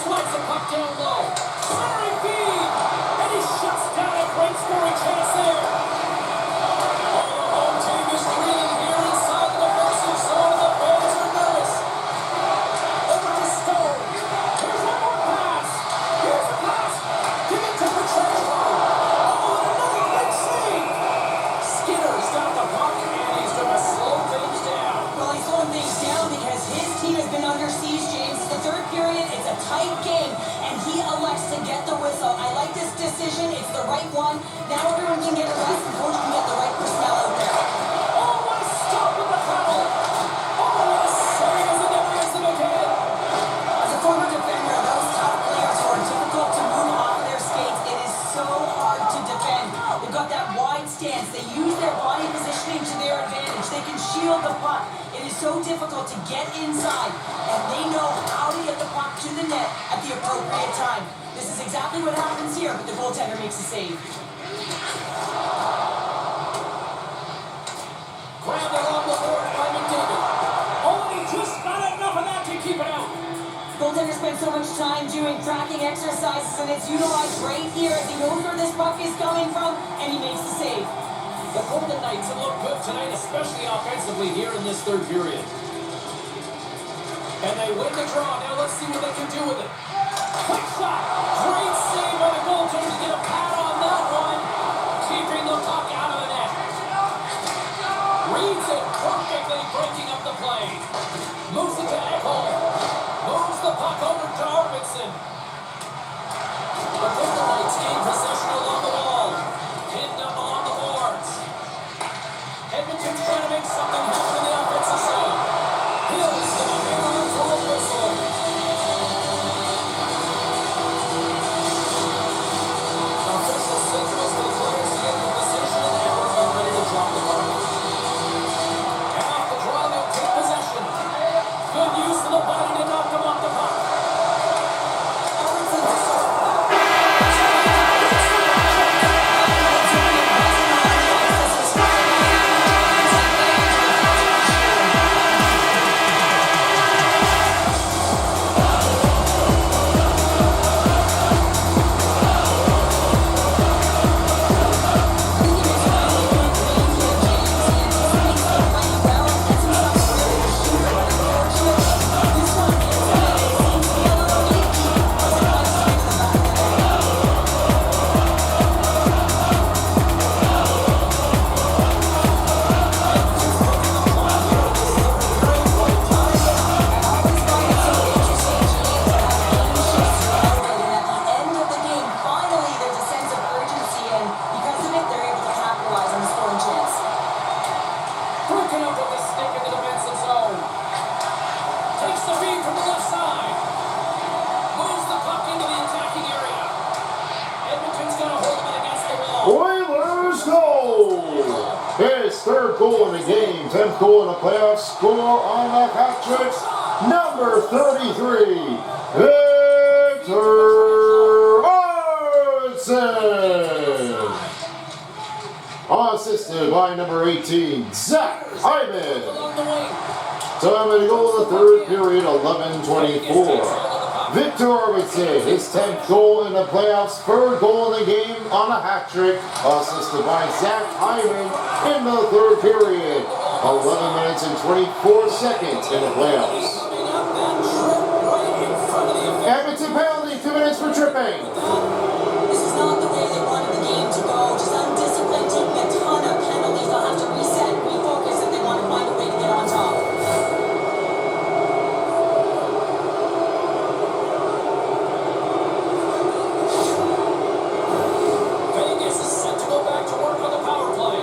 Slides the puck down low. Centering feed. And he shuts down a great scoring chance there. Oh, the home team is reeling here inside the defensive zone. The fans are nervous. Over to Stone. Here's one more pass. Here's the pass. Give it to Petrangelo. Skinner's got the puck and he's going to slow things down. Well, he's slowing things down because his team has been under siege, James. It's the third period. It's a tight game, and he elects to get the whistle. I like this decision. It's the right one. Now everyone can get a rest, and coach can get the right personnel out there. Oh, what a stop with the paddle. Oh, what a save as it denies them again. As a former defender, those tough players who are difficult to move off of their skates, it is so hard to defend. They've got that wide stance. They use their body positioning to their advantage. They can shield the puck. It is so difficult to get inside, and they know how to get the puck to the net at the appropriate time. This is exactly what happens here, but the goaltender makes a save. Grabbed along the board by McDavid. Oh, and he just got enough of that to keep it out. Goaltender spends so much time doing tracking exercises, and it's utilized right here as he knows where this puck is coming from, and he makes the save. The Golden Knights have looked good tonight, especially offensively here in this third period. And they win the draw. Now let's see what they can do with it. Quick shot. Great save by the goaltender to get a pad on that one. Keeping the puck out of the net. Reads it perfectly, breaking up the play. Moves it to Ekholm. Moves the puck over to Arvidsson. The Golden Knights gain possession along the wall. Pinned up along the boards. Edmonton's trying to make something happen in the offensive zone. Hill's going to hang on for a whistle. Official signals the players to get the position and they are about ready to drop the puck. And off the draw, they'll take possession. Good use of the body to knock them off the puck. Oilers goal! His third goal in the game, 10th goal in the playoffs, score on the hat trick, number 33, Victor Arvidsson! Assisted by number 18, Zach Hyman. Time of the goal in the third period, 11:24. Victor Arvidsson, his 10th goal in the playoffs, third goal in the game on a hat trick, assisted by Zach Hyman in the third period. 11 minutes and 24 seconds in the playoffs. Edmonton penalty, 2 minutes for tripping. This is not the way they wanted the game to go. Just undisciplined, taking a ton of penalties. They'll have to reset, refocus if they want to find a way to get on top. Vegas is set to go back to work on the power play.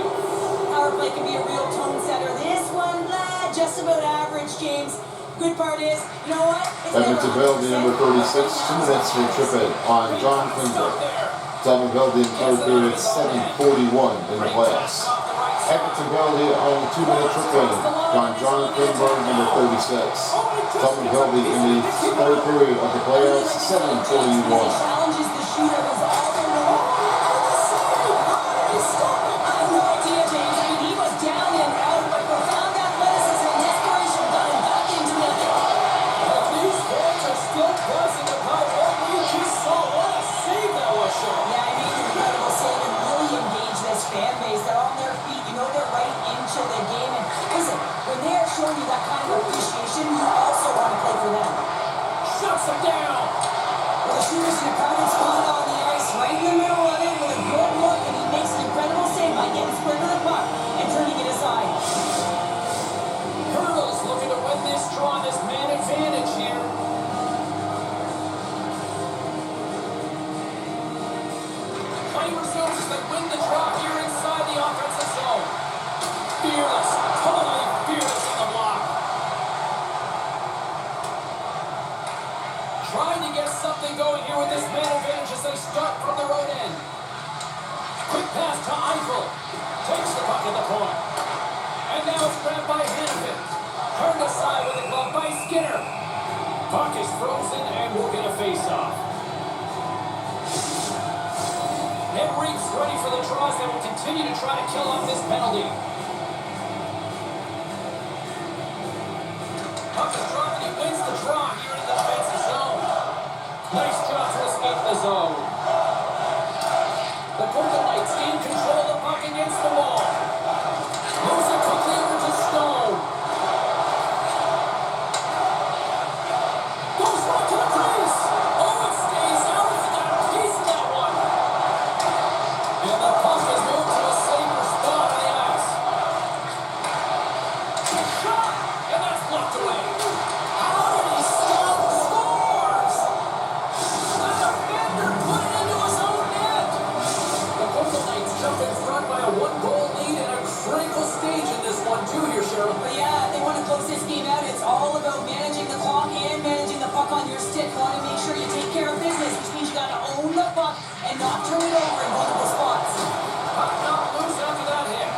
Power play can be a real tone setter. This one, just about average, James. Good part is, you know what? It's Edmonton never penalty 100%. number 36, 2 minutes for tripping on John Klinger. Stop there. Tom Penalty in the third period, 7:41 in the playoffs. Edmonton penalty on 2 minutes remaining. John Klingberg, number 36. Tom Penalty in the third period of the playoffs, 7:41. Challenges the shooter was all in the I have no idea, James. I mean, he was down and out, but profound athleticism and desperation got him back into it. These fans are still buzzing about what we just saw. What a save that was, Sean. Yeah, I mean, incredible save and really engage this fan base. They're on their feet. You know they're right into the game. And listen, when they are showing you that kind of appreciation, you also want to play for them. Shuts him down. Well, the shooter's in a private spot on the ice, right in the middle of it with a good look, and he makes an incredible save by getting square to the puck and turning it aside. Hurdles looking to win this draw, this man advantage here. Play resumes as they win the draw here inside the offensive zone. Fearless, totally fearless on the block. Trying to get something going here with this man advantage as they start from the road end. Quick pass to Eichel. Takes the puck in the corner. And now it's grabbed by Hannafin. Turned aside with a glove by Skinner. Puck is frozen and we'll get a face-off. Henrique's ready for the draws that will continue to try to kill off this penalty. Puck is dropped and he wins the draw here in the defensive zone. Nice job to escape the zone. The Golden Knights gain control of the puck against the wall. Moves it quickly over to Stone. Goes right to the crease. Oh, it stays out. He got a piece of that one. And the puck is moved to a safer spot on the ice. Shot! And that's blocked away. How did he stop? Scores! The defender put it into his own net. The Golden Knights jump in front by a 1-goal lead and a critical stage in this one too here, Cheryl. But yeah, if they want to close this game out, it's all about managing the clock and managing the puck on your stick. You want to make sure you take care of business, which means you got to own the puck and not turn it over in multiple spots. Puck knocked loose after that hit.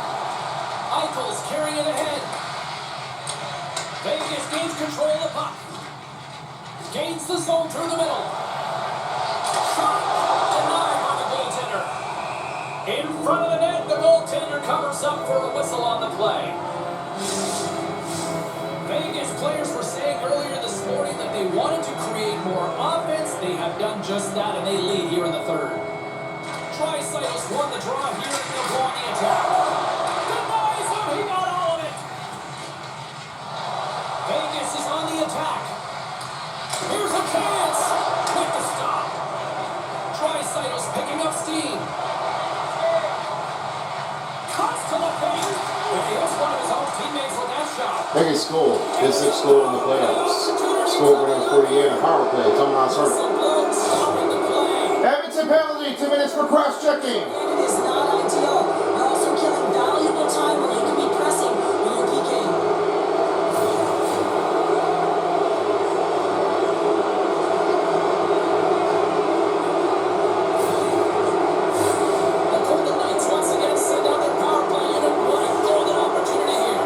Eichel's carrying it ahead. Vegas gains control of the puck. Gains the zone through the middle. Shot denied by the goaltender. In front of the net, the goaltender covers up for a whistle on the play. Vegas players were saying earlier this morning that they wanted to create more offense. They have done just that, and they lead here in the third. Tricycles won the draw here, and they'll go on the attack. Denies him, he got all of it. Vegas is on the attack. Here's a chance. With the stop. Tricycles picking up steam. Cuts to the paint. And he hits one of his own teammates with that shot. Vegas scored his 6th goal in the playoffs. Scored with number 48 on a power play. Tom Penalty. Stopping the play. Edmonton penalty, 2 minutes for cross-checking. It is not ideal. You're also killing valuable time when you can be pressing when you're PKing. The Golden Knights once again send out their power play unit. What a golden opportunity here.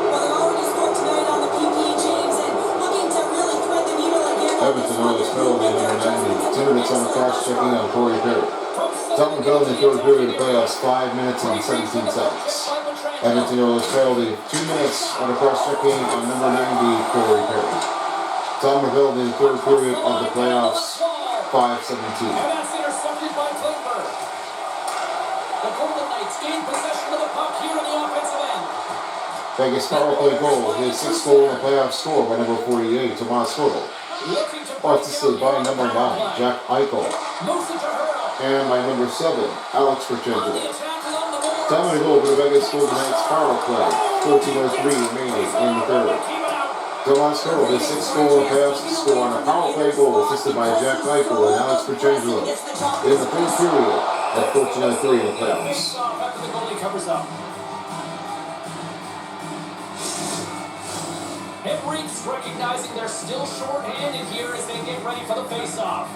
Well, they're already scored tonight on the PPE, James, and looking to really thread the needle again. Edmonton Oilers penalty number 90. 2 minutes on the cross-checking on Corey Perry. Tom Penalty in the third period of the playoffs, 5 minutes and 17 seconds. Edmonton Oilers penalty, 2 minutes on the cross-checking on number 90, Corey Perry. Tom Penalty in the third period of the playoffs, 5:17. And that's intercepted by Klingberg. The Golden Knights gain possession of the puck here on the offensive end. Vegas power play goal, his 6th goal in the playoff score by number 48, Tomas Hertl. Looking to break Assisted out by here on the number power 9, play. Jack Eichel. Moves it to Hurdle. And by number 7, Alex On Pietrangelo. the attack along the boards. Time to goal for the Vegas Golden Knights power play. 14:03 remaining in the third. Keep it out. Tomas Hertl, his 6th goal in the playoffs score on a power play goal, assisted by Jack Eichel and Alex Pietrangelo. In the third period at 14:03 in the playoffs. Face off after the goalie covers up. Henrique's recognizing they're still short-handed here as they get ready for the face-off.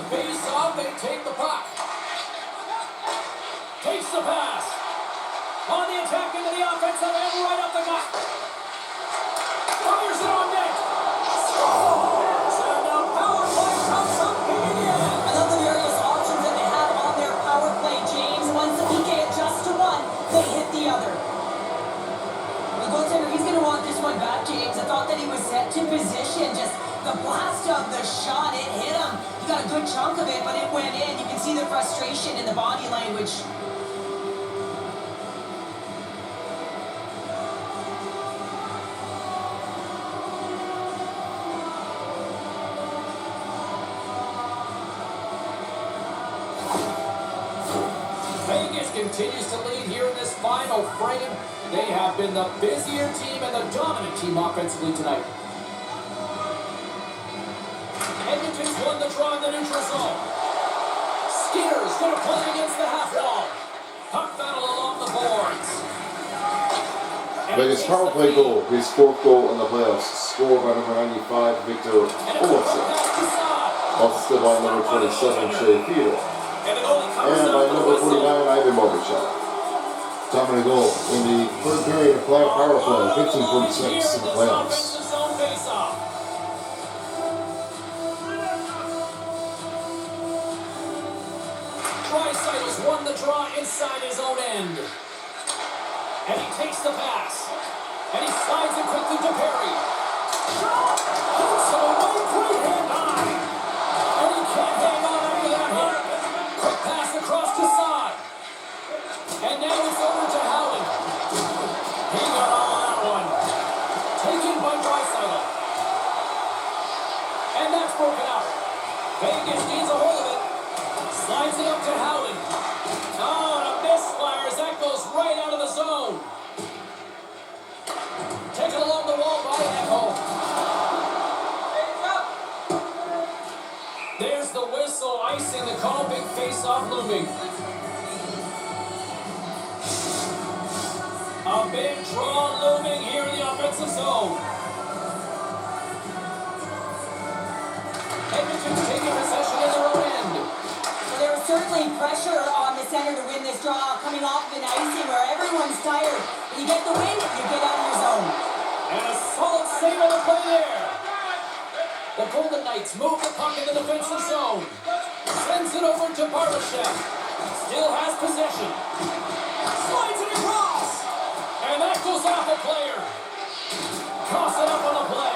face off. They take the puck. Takes the pass. On the attack into the offensive end, right up the gut. Fires it on net. Scores! And the power play comes up big again. I love the various options that they have on their power play, James. Once the PK adjusts to one, they hit the other. The goaltender, he's going to want this one back, James. I thought that he was set to position. Just the blast of the shot, it hit him. He got a good chunk of it, but it went in. You can see the frustration in the body language. Vegas continues to lead here in this final frame. They have been the busier team and the dominant team offensively tonight. Edmonton's won the draw in the neutral zone. Skinner's going to play against the half wall. Puck battle along the boards. Vegas power play goal, his fourth goal in the playoffs, scored by number 95, Victor Olofsson. Assisted by number 27, Shea Theodore. And by number 49, Ivan Bobachuk. Time of the goal in the third period of playoff power play, 15:46 in the playoffs. Draisaitl won the draw inside his own end. And he takes the pass. And he slides it quickly to Perry. Hits it away, great hand high. And he can't hang on after that hit. Quick pass across to Saad. And now it's over to Howland. He got all of that one. Taken by Draisaitl. And that's broken out. Vegas needs a hold of it. Slides it up to Howland. Oh, and a misfire as that goes right out of the zone. Taken along the wall by Echo. There's the whistle, icing the call, big face-off looming. A big draw looming here in the offensive zone. Edmonton's taking possession in their own end. Well, there was certainly pressure on the center to win this draw, coming off of an icing where everyone's tired. When you get the win, you get out of your zone. And a solid save on the play there. The Golden Knights move the puck in the defensive zone. Sends it over to Barbashev. Still has possession. Slides it across. And that goes off a player. Toss it up on the play.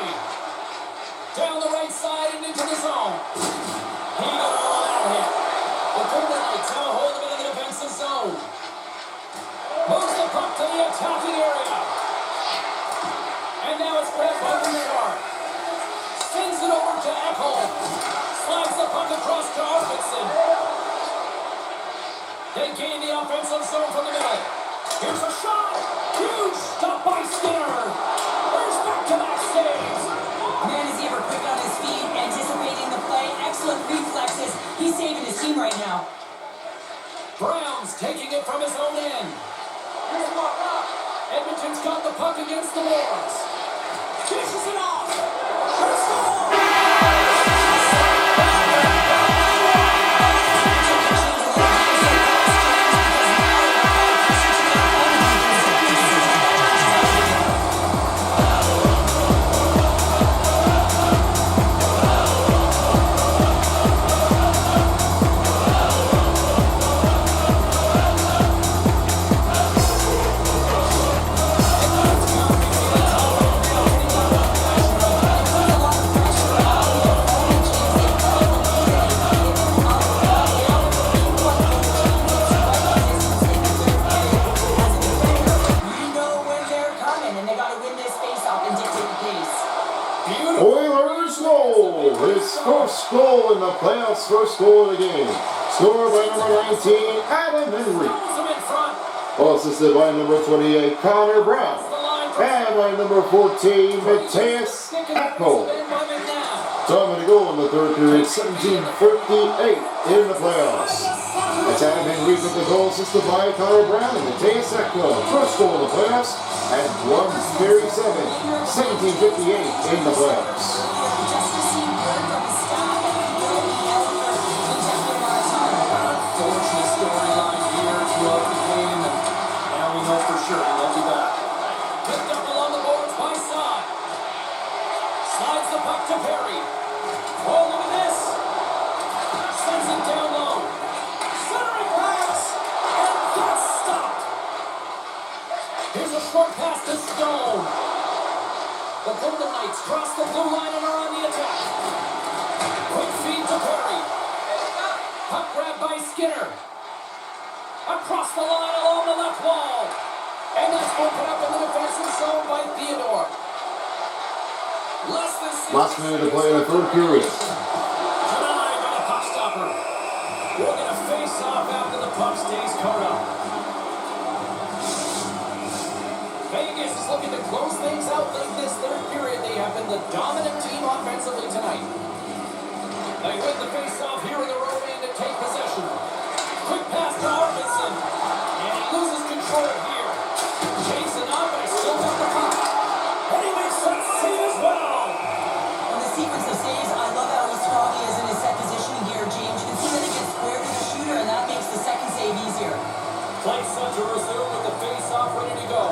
Down the right side and into the zone. He got all of that hit. The Golden Knights have a hold of it in the defensive zone. Moves the puck to the attacking area. And now it's grabbed by Bouchard. Sends it over to Ekholm. Slides the puck across to Arvidsson. They gain the offensive zone from the middle. Here's a shot. Huge stop by Skinner. There's back-to-back saves. Man, is he ever quick on his feet, anticipating the play. Excellent reflexes. He's saving his team right now. Brown's taking it from his own end. Edmonton's got the puck against the boards. Dishes it off. There's the goal. Oilers goal! His first goal in the playoffs, first goal of the game. Scored by number 19, Adam Henry. Assisted by number 28, Connor Brown. And by number 14, Matthias Ekholm. Time of the goal in the third period, 17:58 in the playoffs. It's Adam Henry with the goal assisted by Connor Brown and Matthias Ekholm. First goal in the playoffs at 1:37, 17:58 in the playoffs. Back to Perry. Oh, look at this. Sends it down low. Centering pass. And that's stopped. Here's a short pass to Stone. The Golden Knights cross the blue line and are on the attack. Quick feed to Perry. Puck grab by Skinner. Across the line along the left wall. And that's opened up in the defensive zone by Theodore. Less than 60 Last minute to play in the third period. Denied by the puck stopper. We're going to face off after the puck stays caught up. Vegas is looking to close things out late this third period. They have been the dominant team offensively tonight. They win the face-off here in the road and to take possession. Quick pass to Arvidsson. And he loses control here. Chasing up, but he still got the puck. And he makes that save as well. On the sequence of saves, I love how strong he is in his set positioning here, James. You can see that he gets square to the shooter, and that makes the second save easier. Play set to resume with the face-off ready to go.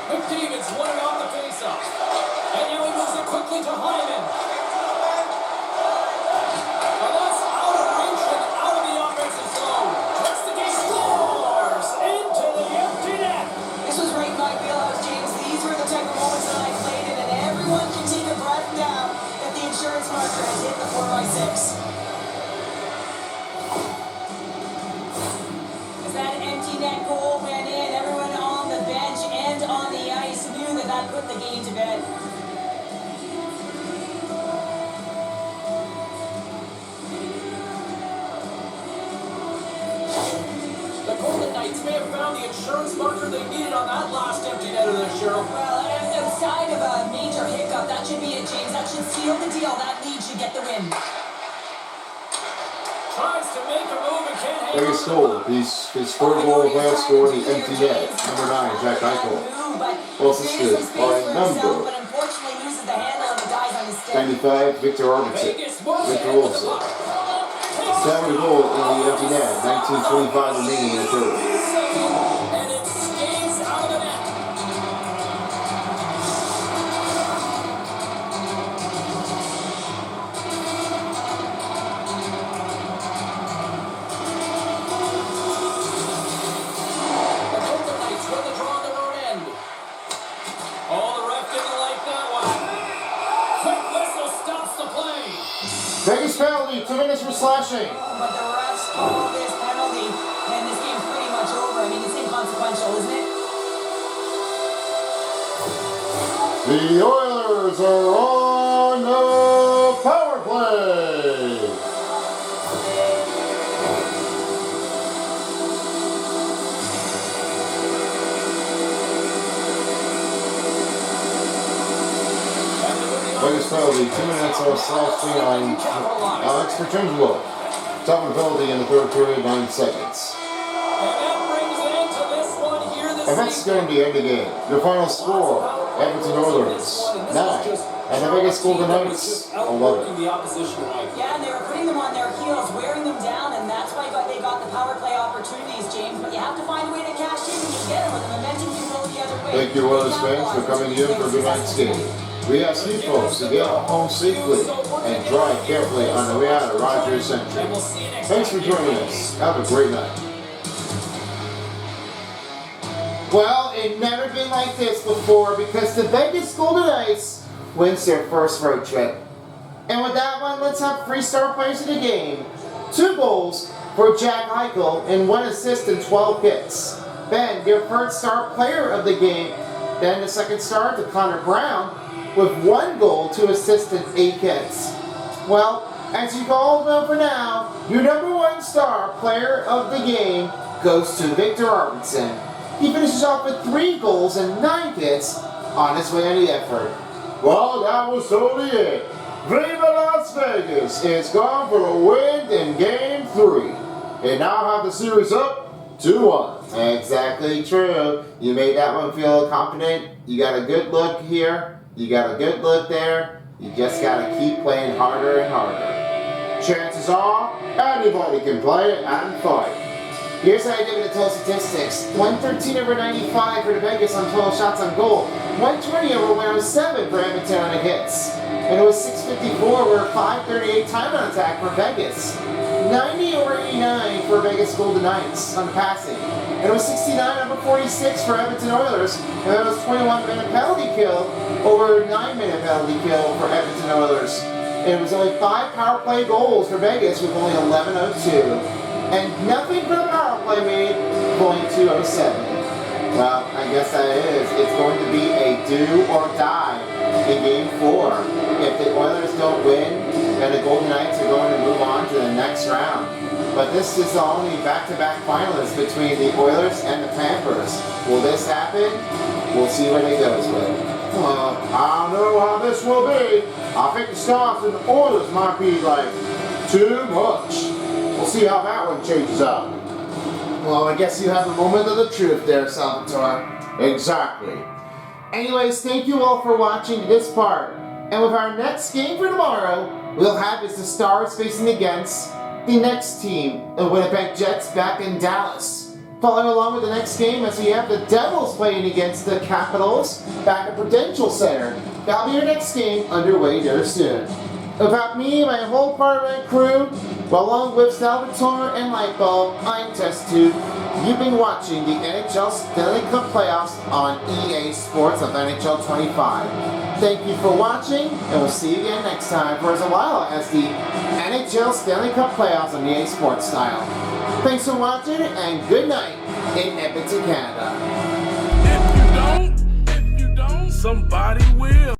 McDavid's won it off the face-off. And now he moves it quickly to Hyman. And that's out of reach and out of the offensive zone. That's the game. Scores into the empty net. This was right in my wheelhouse, James. These were the type of moments that I played in, and everyone can take a breath now that the insurance marker has hit the 4x6. As that empty net goal went in, everyone on the bench and on the ice knew that that put the game to bed. The Golden Knights may have found the insurance marker they needed on that last empty netter there, Cheryl. Well, outside of a major hiccup, that should be it, James. That should seal the deal. That lead should get the win. Tries to make a move and can't hang Biggest on. goal. His third goal of last score in the empty net. Number 9, Jack Eichel. Well, assisted by number but unfortunately loses the handle and the guys on his stick. 95, Victor Arvidsson. Vegas moves Victor it into the Olsen. puck. Seventh goal in the empty net. 19:25 remaining in the third. And it skates out of the net. The Golden Knights win the draw on the road end. Oh, the ref didn't like that one. Quick whistle stops the play. Vegas penalty, 2 minutes for slashing. But the refs call this penalty, and this game's pretty much over. I mean, it's inconsequential, isn't it? The Oilers are on the power play. Vegas penalty, 2 minutes of slashing on Alex Petrangelo. Top penalty in the third period, 9 seconds. And that brings an end to this one here this And that's evening. going to end the game. The final score, Edmonton Oilers, 9. And the Vegas Golden Knights, 11. The opposition tonight. Yeah, and they were putting them on their heels, wearing them down, and that's why they got the power play opportunities, James. But you have to find a way to cash in, and you get them, and the momentum can go the other way. Thank you, Oilers fans, for coming in for tonight's game. We ask you folks to get home safely and drive carefully on the way out of Rogers Century. And we'll see you next Thanks time. for joining us. Have a great night. Well, it never been like this before because the Vegas Golden Knights wins their first road trip. And with that one, let's have 3 star players in the game. 2 goals for Jack Eichel and 1 assist and 12 hits. Ben, your first star player of the game. Then the second star to Connor Brown with 1 goal, 2 assists and 8 hits. Well, as you all know for now, your number 1 star player of the game goes to Victor Arvidsson. He finishes off with 3 goals and 9 hits on his way on the effort. Well, that was totally it. Viva Las Vegas is gone for a win in Game 3. They now have the series up 2-1. Exactly true. You made that one feel confident. You got a good look here. You got a good look there. You just got to keep playing harder and harder. Chances are, anybody can play and fight. Here's how I did with the total statistics. 113/95 for the Vegas on total shots on goal. 120 over 107 for Edmonton on the hits. And it was 654 over 538 time on attack for Vegas. 90 over 89 for Vegas Golden Knights on passing. And it was 69 over 46 for Edmonton Oilers. And it was 21-minute penalty kill over 9-minute penalty kill for Edmonton Oilers. And it was only 5 power play goals for Vegas with only 11:02. And nothing for the power play made, only 2:07. Well, I guess that is. It's going to be a do or die in Game 4. If the Oilers don't win, then the Golden Knights are going to move on to the next round. But this is the only back-to-back finalists between the Oilers and the Panthers. Will this happen? We'll see what it goes with. I don't know how this will be. I think the Stars and the Oilers might be like too much. We'll see how that one changes out. Well, I guess you have a moment of the truth there, Salvatore. Exactly. Anyways, thank you all for watching this part. And with our next game for tomorrow, we'll have is the Stars facing against the next team, the Winnipeg Jets back in Dallas. Following along with the next game as we have the Devils playing against the Capitals back at Prudential Center. That'll be your next game underway there soon. Without me, my whole apartment crew, along with Salvatore and Lightbulb, I'm Test Tube. You've been watching the NHL Stanley Cup Playoffs on EA Sports of NHL 25. Thank you for watching, and we'll see you again next time for as a while as the NHL Stanley Cup Playoffs on EA Sports style. Thanks for watching, and good night in Edmonton, Canada. If you don't, somebody will.